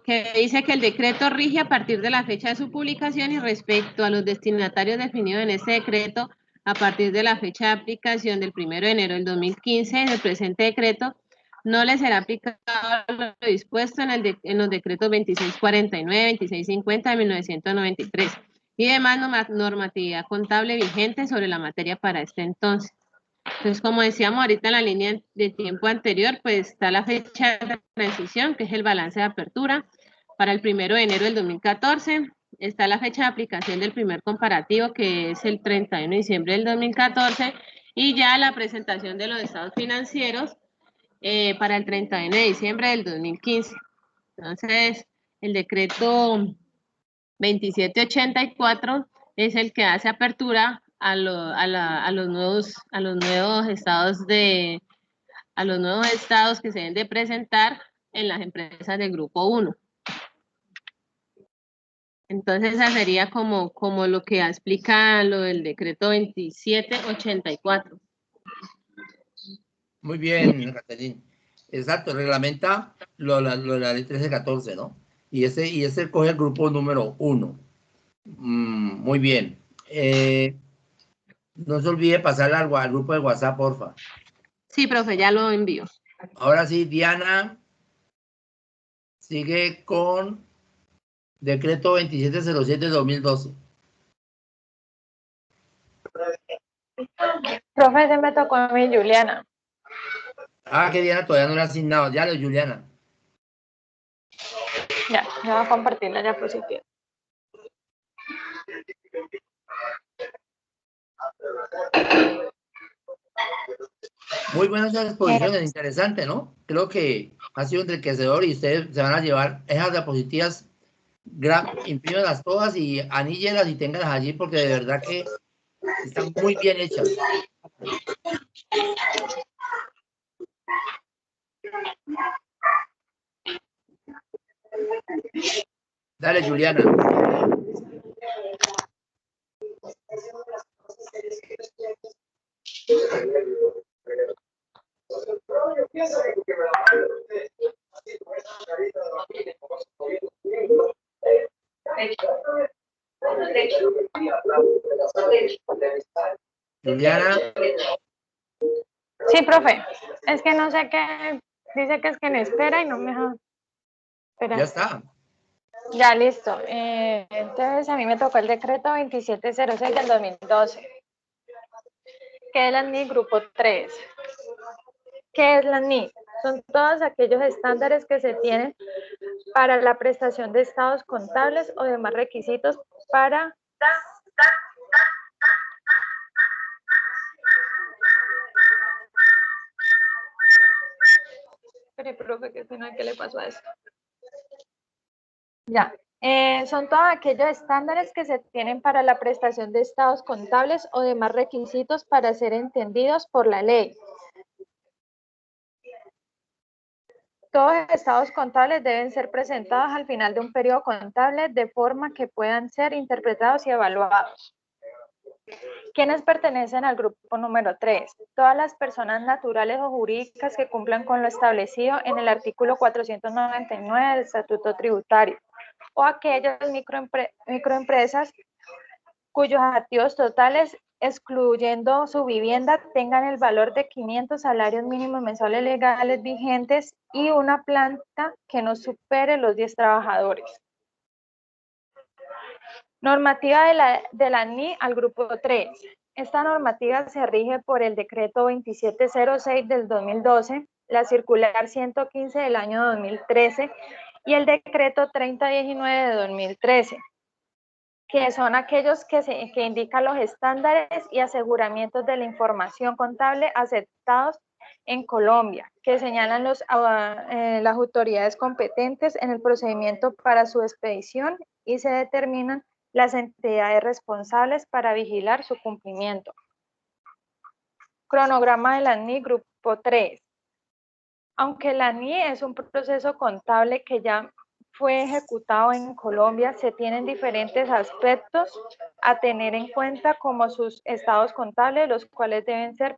que dice que el decreto rige a partir de la fecha de su publicación y respecto a los destinatarios definidos en este decreto, a partir de la fecha de aplicación del 1 de enero del 2015 del presente decreto, no le será aplicado lo dispuesto en los decretos 2649, 2650 de 1993 y demás normatividad contable vigente sobre la materia para este entonces. Entonces, como decíamos ahorita en la línea de tiempo anterior, pues está la fecha de transición, que es el balance de apertura, para el 1 de enero del 2014. Está la fecha de aplicación del primer comparativo, que es el 31 de diciembre del 2014, y ya la presentación de los estados financieros para el 31 de diciembre del 2015. Entonces, el decreto 2784 es el que hace apertura a los nuevos estados que se deben de presentar en las empresas del grupo 1. Entonces, esa sería como lo que explica lo del decreto 2784. Muy bien, Caterina. Exacto, reglamenta lo de la ley 1314, ¿no? Y ese coge el grupo número 1. Muy bien. No se olvide pasar al grupo de WhatsApp, porfa. Sí, profe, ya lo envío. Ahora sí, Diana sigue con decreto 2707-2012. Profe, se me tocó a mí, Juliana. Ah, que Diana todavía no le ha asignado. Ya lo, Juliana. Ya, voy a compartir la diapositiva. Muy buenas esas exposiciones, interesante, ¿no? Creo que ha sido enriquecedor y ustedes se van a llevar esas diapositivas, imprímelas todas y aníllelas y ténganlas allí porque de verdad que están muy bien hechas. Dale, Juliana. Juliana. Sí, profe. Es que no sé qué. Dice que es que me espera y no me deja. Espera. Ya está. Ya, listo. Entonces, a mí me tocó el decreto 2706 del 2012, que es la NI Grupo 3. ¿Qué es la NI? Son todos aquellos estándares que se tienen para la prestación de estados contables o demás requisitos para... Espere, profe, ¿qué le pasó a esto? Ya. Son todos aquellos estándares que se tienen para la prestación de estados contables o demás requisitos para ser entendidos por la ley. Todos los estados contables deben ser presentados al final de un periodo contable de forma que puedan ser interpretados y evaluados. ¿Quiénes pertenecen al grupo número 3? Todas las personas naturales o jurídicas que cumplan con lo establecido en el artículo 499 del Estatuto Tributario, o aquellas microempresas cuyos activos totales, excluyendo su vivienda, tengan el valor de 500 salarios mínimos mensuales legales vigentes y una planta que no supere los 10 trabajadores. Normativa de la NI al grupo 3. Esta normativa se rige por el decreto 2706 del 2012, la circular 115 del año 2013 y el decreto 3019 de 2013, que son aquellos que indican los estándares y aseguramientos de la información contable aceptados en Colombia, que señalan las autoridades competentes en el procedimiento para su expedición y se determinan las entidades responsables para vigilar su cumplimiento. Cronograma de la NI Grupo 3. Aunque la NI es un proceso contable que ya fue ejecutado en Colombia, se tienen diferentes aspectos a tener en cuenta como sus estados contables, los cuales deben ser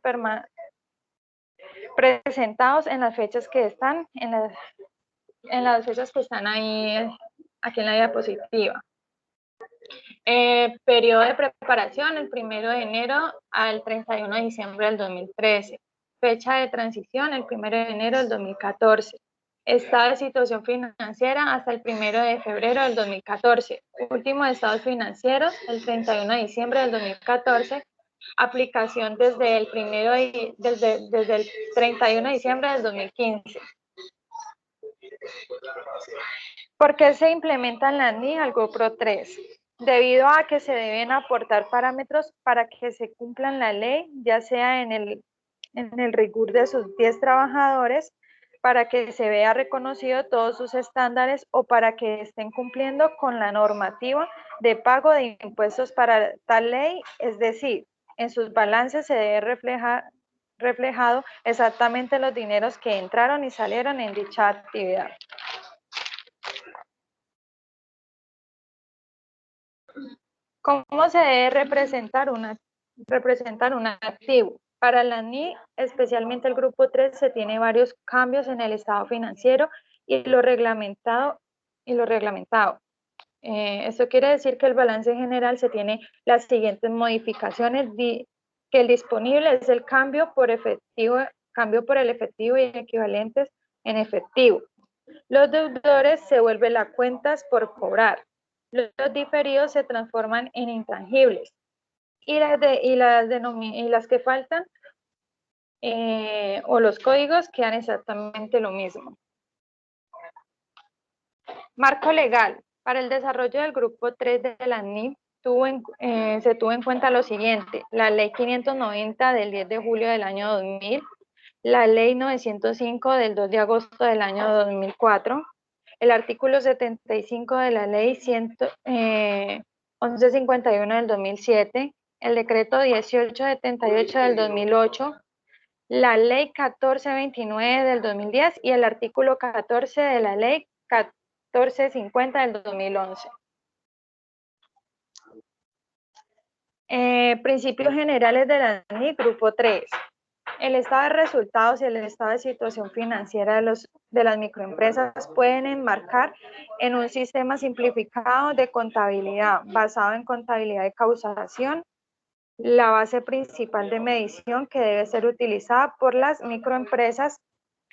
presentados en las fechas que están en las fechas que están ahí aquí en la diapositiva. Periodo de preparación, el 1 de enero al 31 de diciembre del 2013. Fecha de transición, el 1 de enero del 2014. Estado de situación financiera hasta el 1 de febrero del 2014. Último de estados financieros, el 31 de diciembre del 2014. Aplicación desde el 31 de diciembre del 2015. ¿Por qué se implementan la NI al grupo 3? Debido a que se deben aportar parámetros para que se cumplan la ley, ya sea en el rigor de sus 10 trabajadores, para que se vea reconocido todos sus estándares o para que estén cumpliendo con la normativa de pago de impuestos para tal ley, es decir, en sus balances se debe reflejado exactamente los dineros que entraron y salieron en dicha actividad. ¿Cómo se debe representar un activo? Para la NI, especialmente el grupo 3, se tiene varios cambios en el estado financiero y lo reglamentado. Esto quiere decir que el balance general se tiene las siguientes modificaciones, que el disponible es el cambio por el efectivo y equivalentes en efectivo. Los deudores se vuelven las cuentas por cobrar. Los diferidos se transforman en intangibles y las que faltan o los códigos quedan exactamente lo mismo. Marco legal. Para el desarrollo del grupo 3 de la NI se tuvo en cuenta lo siguiente: la ley 590 del 10 de julio del año 2000, la Ley 905 del 2 de agosto del año 2004, el artículo 75 de la Ley 1151 del 2007, el decreto 1878 del 2008, la Ley 1429 del 2010 y el artículo 14 de la Ley 1450 del 2011. Principios generales de la NIC, grupo 3. El estado de resultados y el estado de situación financiera de las microempresas pueden enmarcar en un sistema simplificado de contabilidad basado en contabilidad de causación. La base principal de medición que debe ser utilizada por las microempresas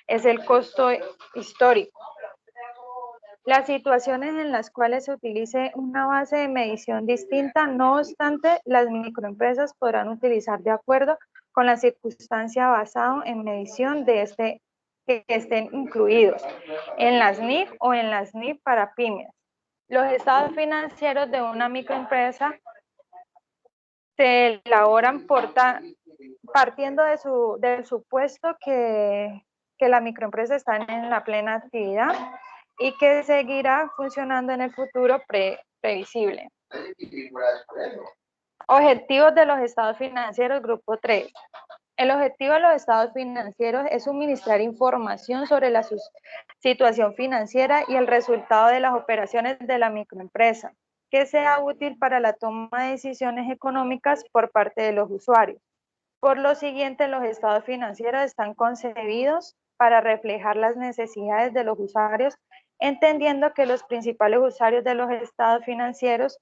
es el costo histórico. Las situaciones en las cuales se utilice una base de medición distinta, no obstante, las microempresas podrán utilizar de acuerdo con la circunstancia basado en medición de que estén incluidos en las NIF o en las NIF para pymes. Los estados financieros de una microempresa se elaboran partiendo del supuesto que la microempresa está en la plena actividad y que seguirá funcionando en el futuro previsible. Objetivos de los estados financieros, grupo 3. El objetivo de los estados financieros es suministrar información sobre la situación financiera y el resultado de las operaciones de la microempresa, que sea útil para la toma de decisiones económicas por parte de los usuarios. Por lo siguiente, los estados financieros están concebidos para reflejar las necesidades de los usuarios, entendiendo que los principales usuarios de los estados financieros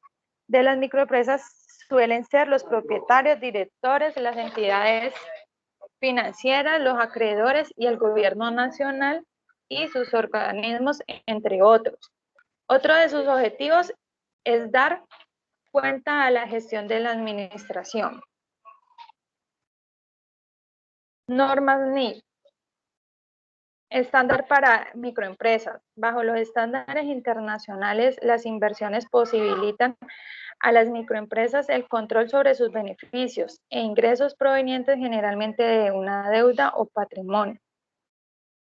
de las microempresas suelen ser los propietarios, directores, las entidades financieras, los acreedores y el gobierno nacional y sus organismos, entre otros. Otro de sus objetivos es dar cuenta a la gestión de la administración. Normas NIF. Estándar para microempresas. Bajo los estándares internacionales, las inversiones posibilitan a las microempresas el control sobre sus beneficios e ingresos provenientes generalmente de una deuda o patrimonio.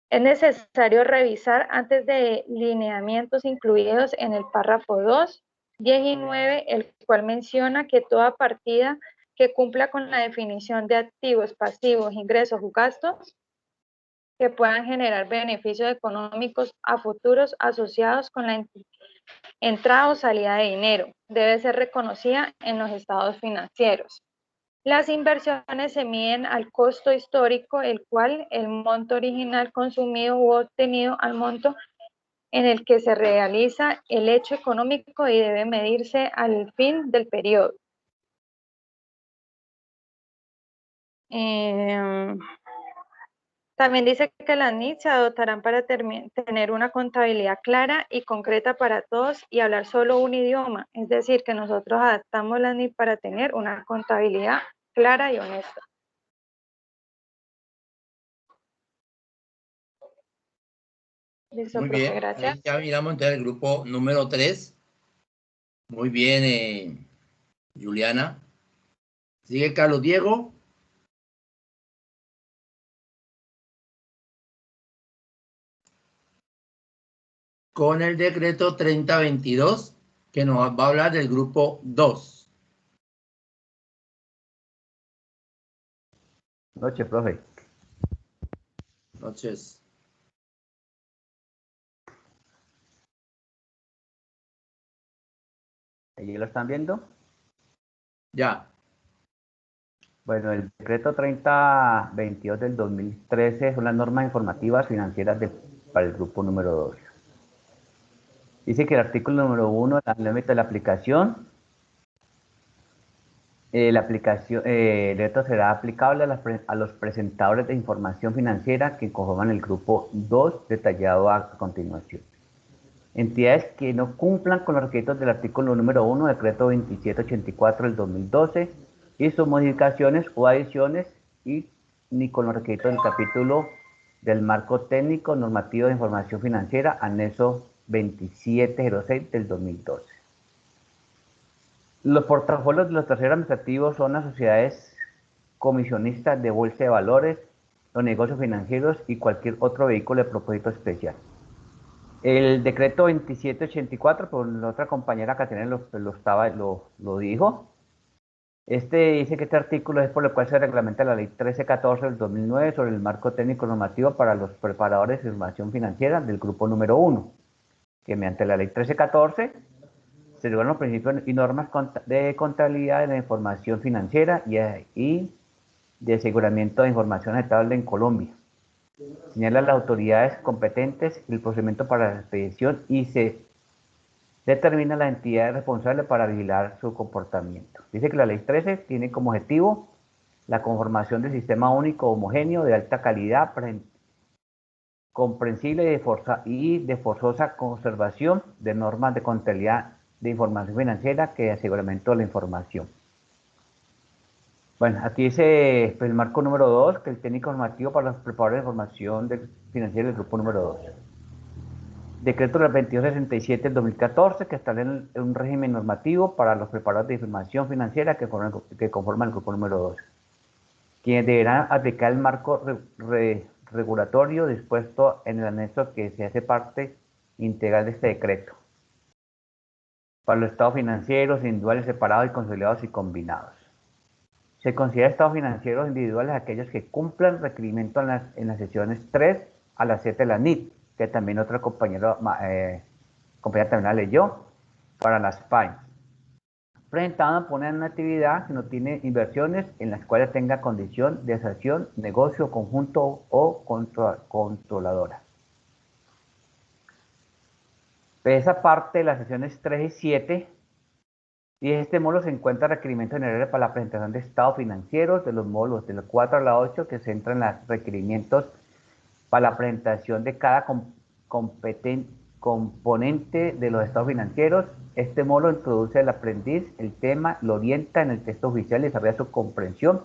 Es necesario revisar antes de lineamientos incluidos en el párrafo 2, 10 y 9, el cual menciona que toda partida que cumpla con la definición de activos, pasivos, ingresos o gastos que puedan generar beneficios económicos a futuros asociados con la entrada o salida de dinero, debe ser reconocida en los estados financieros. Las inversiones se miden al costo histórico, el cual el monto original consumido u obtenido al monto en el que se realiza el hecho económico y debe medirse al fin del periodo. También dice que las NIC se adoptarán para tener una contabilidad clara y concreta para todos y hablar solo un idioma. Es decir, que nosotros adaptamos las NIC para tener una contabilidad clara y honesta. Listo, muy bien, gracias. Ahí ya miramos entonces el grupo número 3. Muy bien, Juliana. Sigue Carlos Diego. Con el decreto 3022, que nos va a hablar del grupo 2. Noches, profe. Noches. ¿Allí lo están viendo? Ya. Bueno, el decreto 3022 del 2013 son las normas informativas financieras para el grupo número 2. Dice que el artículo número 1, el límite de la aplicación, el decreto será aplicable a los presentadores de información financiera que conforman el grupo 2 detallado a continuación. Entidades que no cumplan con los requisitos del artículo número 1 del decreto 2784 del 2012 y sus modificaciones o adiciones ni con los requisitos del capítulo del marco técnico normativo de información financiera anexo 2706 del 2012. Los portafolios de los terceros administrativos son las sociedades comisionistas de bolsa de valores, los negocios financieros y cualquier otro vehículo de propósito especial. El decreto 2784, por la otra compañera Caterina lo dijo. Dice que este artículo es por el cual se reglamenta la ley 1314 del 2009 sobre el marco técnico normativo para los preparadores de información financiera del grupo número 1, que mediante la ley 1314 se regulan los principios y normas de contabilidad de la información financiera y de aseguramiento de información estable en Colombia. Señala las autoridades competentes el procedimiento para la expedición y se determina la entidad responsable para vigilar su comportamiento. Dice que la ley 13 tiene como objetivo la conformación del sistema único homogéneo de alta calidad, comprensible y de forzosa conservación de normas de contabilidad de información financiera que aseguramiento de la información. Bueno, aquí dice el marco número 2, que el técnico normativo para los preparadores de información financiera del grupo número 2. Decreto del 2267 del 2014, que establece un régimen normativo para los preparadores de información financiera que conforman el grupo número 2, quienes deberán aplicar el marco regulatorio dispuesto en el anexo que se hace parte integral de este decreto, para los estados financieros individuales separados y consolidados y combinados. Se considera estados financieros individuales aquellos que cumplan requerimientos en las sesiones 3 a las 7 de la NIT, que también otra compañera también la leyó, para las PAINS. Presentado poner una actividad que no tiene inversiones en las cuales tenga condición de asociación, negocio, conjunto o controladora. Esa parte de las sesiones 3 y 7, y en este módulo se encuentra requerimientos generales para la presentación de estados financieros de los módulos del 4 a la 8, que se centran en los requerimientos para la presentación de cada componente de los estados financieros. Este módulo introduce al aprendiz el tema, lo orienta en el texto oficial y desarrolla su comprensión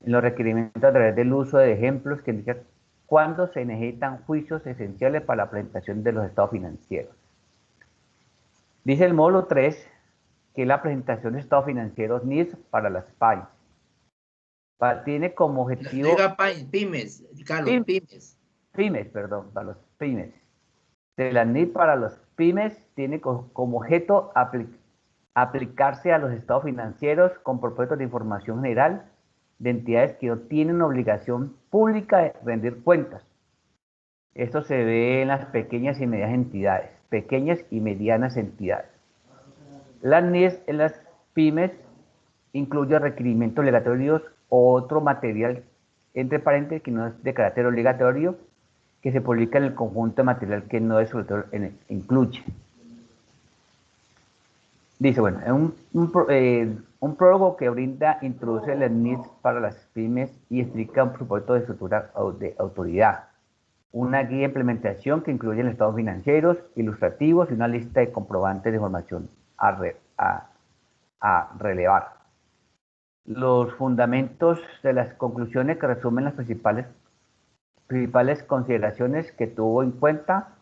en los requerimientos a través del uso de ejemplos que indican cuándo se necesitan juicios esenciales para la presentación de los estados financieros. Dice el módulo 3 que la presentación de estados financieros NIS para las PAIs. Tiene como objetivo... pymes, Carlos, pymes. Pymes, perdón, para los pymes. De la NIT para los pymes tiene como objeto aplicarse a los estados financieros con propósitos de información general de entidades que no tienen obligación pública de rendir cuentas. Esto se ve en las pequeñas y medianas entidades. Las NIS en las pymes incluye requerimientos obligatorios o otro material, entre paréntesis, que no es de carácter obligatorio, que se publica en el conjunto de material que no es obligatorio, incluye. Dice, bueno, un prólogo que introduce las NIS para las pymes y explica un propósito de estructura de autoridad. Una guía de implementación que incluye los estados financieros, ilustrativos y una lista de comprobantes de información a relevar. Los fundamentos de las conclusiones que resumen las principales consideraciones que tuvo en cuenta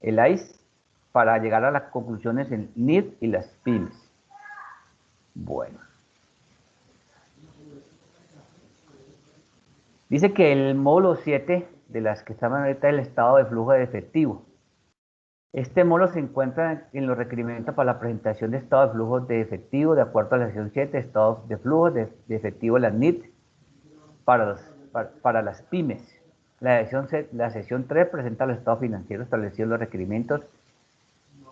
el AIS para llegar a las conclusiones en NID y las pymes. Bueno. Dice que el módulo 7 de las que estaban ahorita es el estado de flujo de efectivo. Este módulo se encuentra en los requerimientos para la presentación de estado de flujo de efectivo de acuerdo a la sección 7, estado de flujo de efectivo de la NIT para las pymes. La sección 3 presenta los estados financieros establecidos en los requerimientos,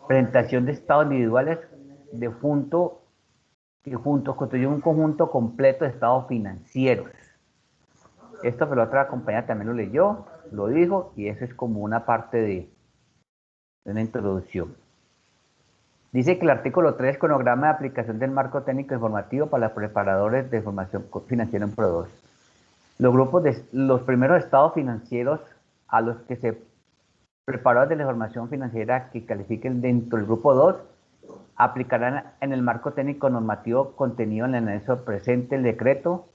presentación de estados individuales que juntos constituyen un conjunto completo de estados financieros. Esto pero la otra compañía también lo leyó, lo dijo, y eso es como una parte de una introducción. Dice que el artículo 3, cronograma de aplicación del marco técnico informativo para los preparadores de información financiera en Pro 2. Los primeros estados financieros a los que se preparadores de la información financiera que califiquen dentro del grupo 2 aplicarán en el marco técnico normativo contenido en el anexo presente el decreto.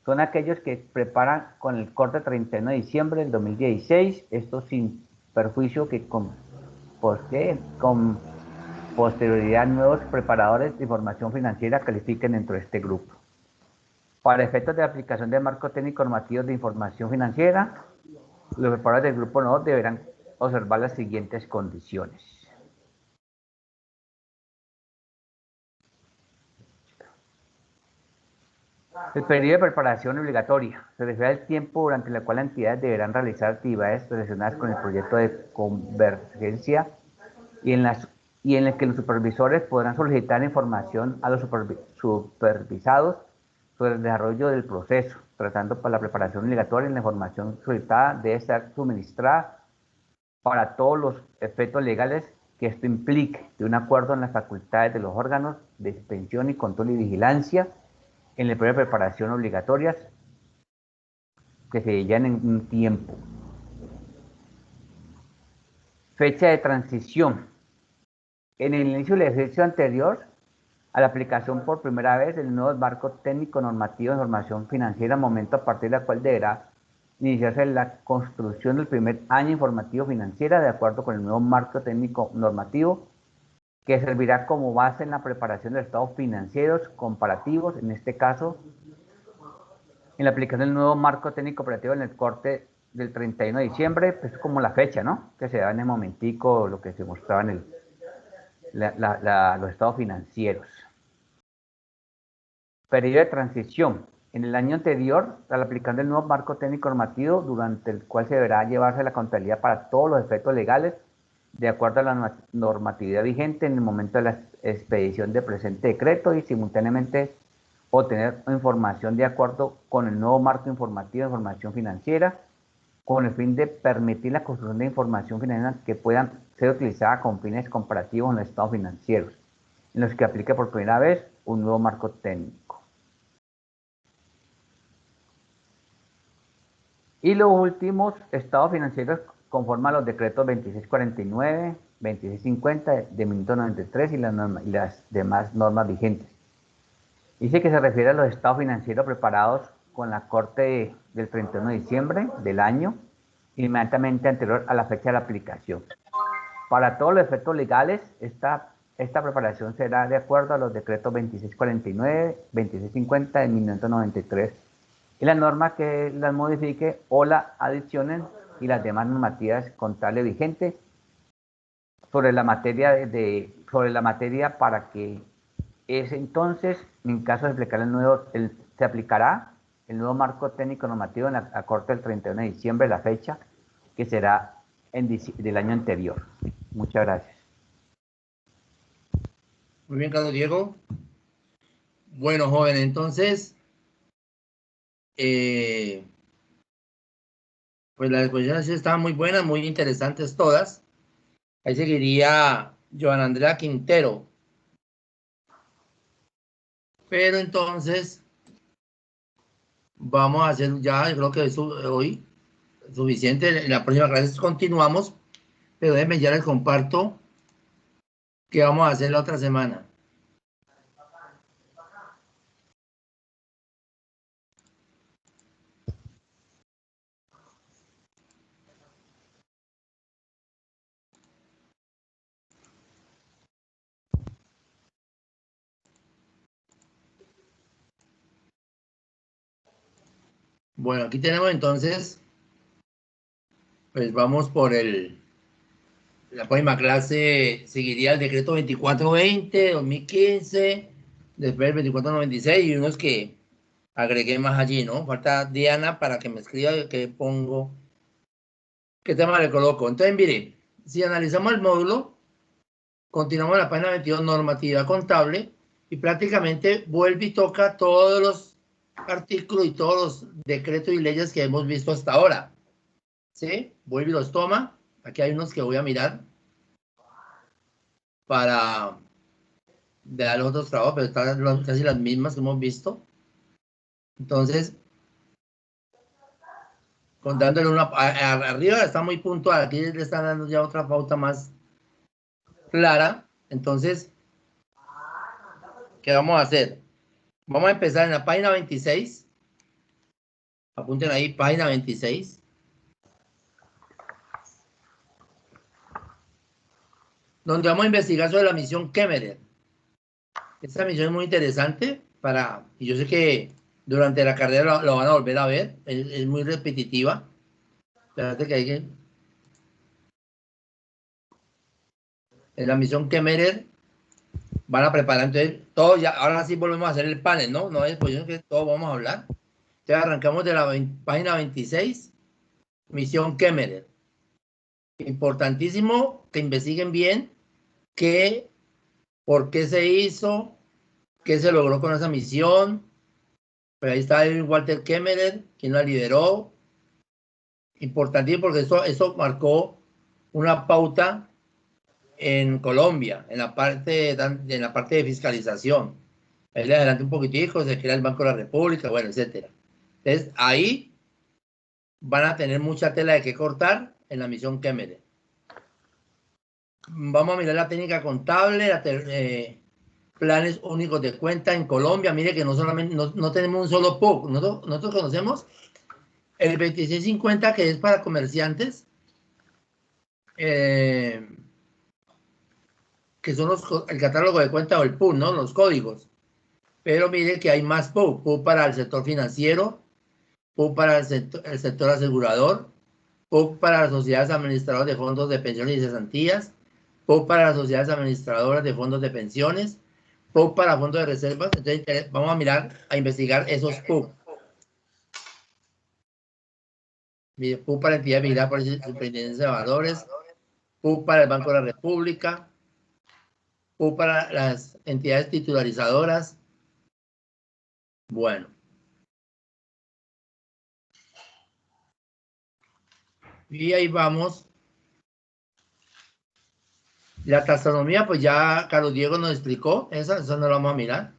Son aquellos que preparan con el corte 31 de diciembre del 2016, esto sin perjuicio que con posterioridad nuevos preparadores de información financiera califiquen dentro de este grupo. Para efectos de aplicación del marco técnico normativo de información financiera, los preparadores del grupo 2 deberán observar las siguientes condiciones. El periodo de preparación obligatoria se refiere al tiempo durante el cual las entidades deberán realizar actividades relacionadas con el proyecto de convergencia y en el que los supervisores podrán solicitar información a los supervisados sobre el desarrollo del proceso, tratando para la preparación obligatoria y la información solicitada debe ser suministrada para todos los efectos legales que esto implique, de un acuerdo en las facultades de los órganos de inspección y control y vigilancia en el periodo de preparación obligatorias que se llevan en un tiempo. Fecha de transición. En el inicio del ejercicio anterior a la aplicación por primera vez del nuevo marco técnico normativo de información financiera, momento a partir del cual deberá iniciarse la construcción del primer año informativo financiera de acuerdo con el nuevo marco técnico normativo que servirá como base en la preparación de estados financieros comparativos, en este caso en la aplicación del nuevo marco técnico operativo en el corte del 31 de diciembre, pues como la fecha, ¿no? Que se da en el momentico, lo que se mostraba en los estados financieros. Periodo de transición. En el año anterior, a la aplicación del nuevo marco técnico normativo, durante el cual se deberá llevarse la contabilidad para todos los efectos legales, de acuerdo a la normatividad vigente en el momento de la expedición del presente decreto y simultáneamente obtener información de acuerdo con el nuevo marco informativo de información financiera, con el fin de permitir la construcción de información financiera que puedan ser utilizada con fines comparativos en los estados financieros, en los que aplique por primera vez un nuevo marco técnico. Y los últimos estados financieros conforman los decretos 2649, 2650 de 1993 y las demás normas vigentes. Dice que se refiere a los estados financieros preparados con la corte del 31 de diciembre del año inmediatamente anterior a la fecha de la aplicación. Para todos los efectos legales, esta preparación será de acuerdo a los decretos 2649, 2650 de 1993 y la norma que las modifique o la adicionen y las demás normativas contables vigentes sobre la materia para que es entonces, en caso de aplicar se aplicará el nuevo marco técnico normativo en la corte del 31 de diciembre, la fecha que será del año anterior. Muchas gracias. Muy bien, Carlos Diego. Bueno, joven, entonces, pues las exposiciones estaban muy buenas, muy interesantes todas. Ahí seguiría Joana Andrea Quintero. Pero entonces, vamos a hacer ya, yo creo que eso hoy suficiente. En la próxima clase continuamos, pero déjenme ya les comparto qué vamos a hacer la otra semana. Bueno, aquí tenemos entonces, pues vamos por la próxima clase seguiría el decreto 2420, 2015, después el 2496 y unos que agregué más allí, ¿no? Falta Diana para que me escriba qué pongo, qué tema le coloco. Entonces, mire, si analizamos el módulo, continuamos en la página 22, normativa contable, y prácticamente vuelve y toca todos los artículos y todos los decretos y leyes que hemos visto hasta ahora. ¿Sí? Vuelve y los toma. Aquí hay unos que voy a mirar para dar los otros trabajos, pero están casi las mismas que hemos visto. Entonces, contándole una arriba está muy puntual, aquí le están dando ya otra pauta más clara. Entonces, ¿qué vamos a hacer? Vamos a empezar en la página 26. Apunten ahí, página 26. Donde vamos a investigar sobre la misión Kemmerer. Esta misión es muy interesante y yo sé que Durante la carrera lo van a volver a ver. Es muy repetitiva. Espérate que hay que... En la misión Kemmerer van a preparar, entonces, todo ya, ahora sí volvemos a hacer el panel, ¿no? No es posición que todos vamos a hablar. Entonces arrancamos de la página 26, misión Kemmerer. Importantísimo que investiguen bien por qué se hizo, qué se logró con esa misión. Pero ahí está el Walter Kemmerer, quien la lideró. Importantísimo porque eso marcó una pauta en Colombia, en la parte de fiscalización. Ahí le adelante un poquitico, se crea el Banco de la República, bueno, etcétera. Entonces, ahí van a tener mucha tela de qué cortar en la misión Kemmerer. Vamos a mirar la técnica contable, planes únicos de cuenta en Colombia. Mire que no solamente no tenemos un solo PUC. Nosotros conocemos el 2650, que es para comerciantes, que son el catálogo de cuenta o el PUC, ¿no? Los códigos. Pero mire que hay más PUC. PUC para el sector financiero, PUC para el sector asegurador, PUC para las sociedades administradoras de fondos de pensiones y cesantías, PUC para las sociedades administradoras de fondos de pensiones, PUC para fondos de reservas. Entonces vamos a mirar, a investigar esos PUC. Mire, PUC para entidad vigilada por la Superintendencia de Valores, PUC para el Banco de la República, PUC para las entidades titularizadoras. Bueno. Y ahí vamos. La taxonomía, pues ya Carlos Diego nos explicó, eso no lo vamos a mirar.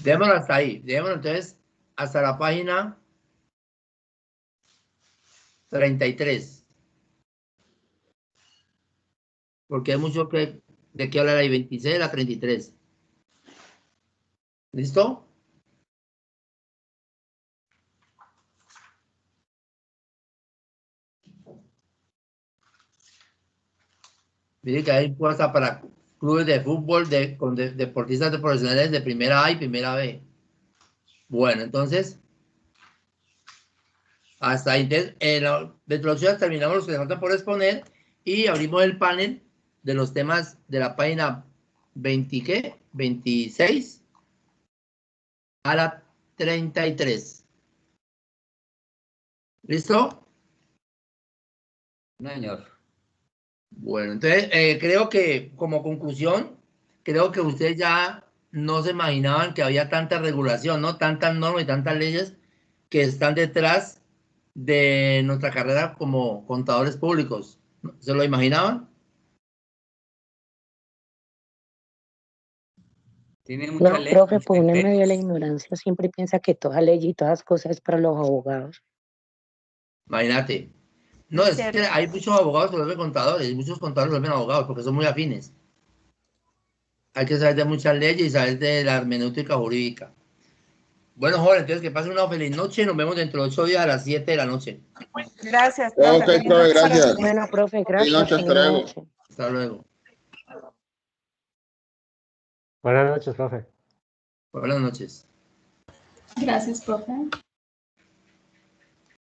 Démoslo hasta ahí, démoslo entonces hasta la página 33. Porque hay mucho de qué hablar ahí, 26 a la 33. ¿Listo? Mire que hay impuesta para clubes de fútbol con deportistas profesionales de primera A y primera B. Bueno, entonces, hasta ahí. De introducción terminamos los que le faltan por exponer y abrimos el panel de los temas de la página 26 a la 33. ¿Listo? Señor. Bueno, entonces creo que como conclusión, creo que ustedes ya no se imaginaban que había tanta regulación, ¿no? Tantas normas y tantas leyes que están detrás de nuestra carrera como contadores públicos. ¿Se lo imaginaban? Tiene No, mucha ley. profe, por una medio de la ignorancia siempre piensa que toda ley y todas cosas es para los abogados. Imagínate. No, es que hay muchos abogados que se vuelven contadores y muchos contadores se vuelven abogados porque son muy afines. Hay que saber de muchas leyes y saber de la hermenéutica jurídica. Bueno, joven, entonces que pasen una feliz noche. Nos vemos dentro de 8 días a las 7 de la noche. Gracias, profe. Ok, profe, gracias. Bueno, profe, Feliz gracias. noche, hasta luego. noche. Hasta luego. Buenas noches, profe. Buenas noches. Gracias, profe.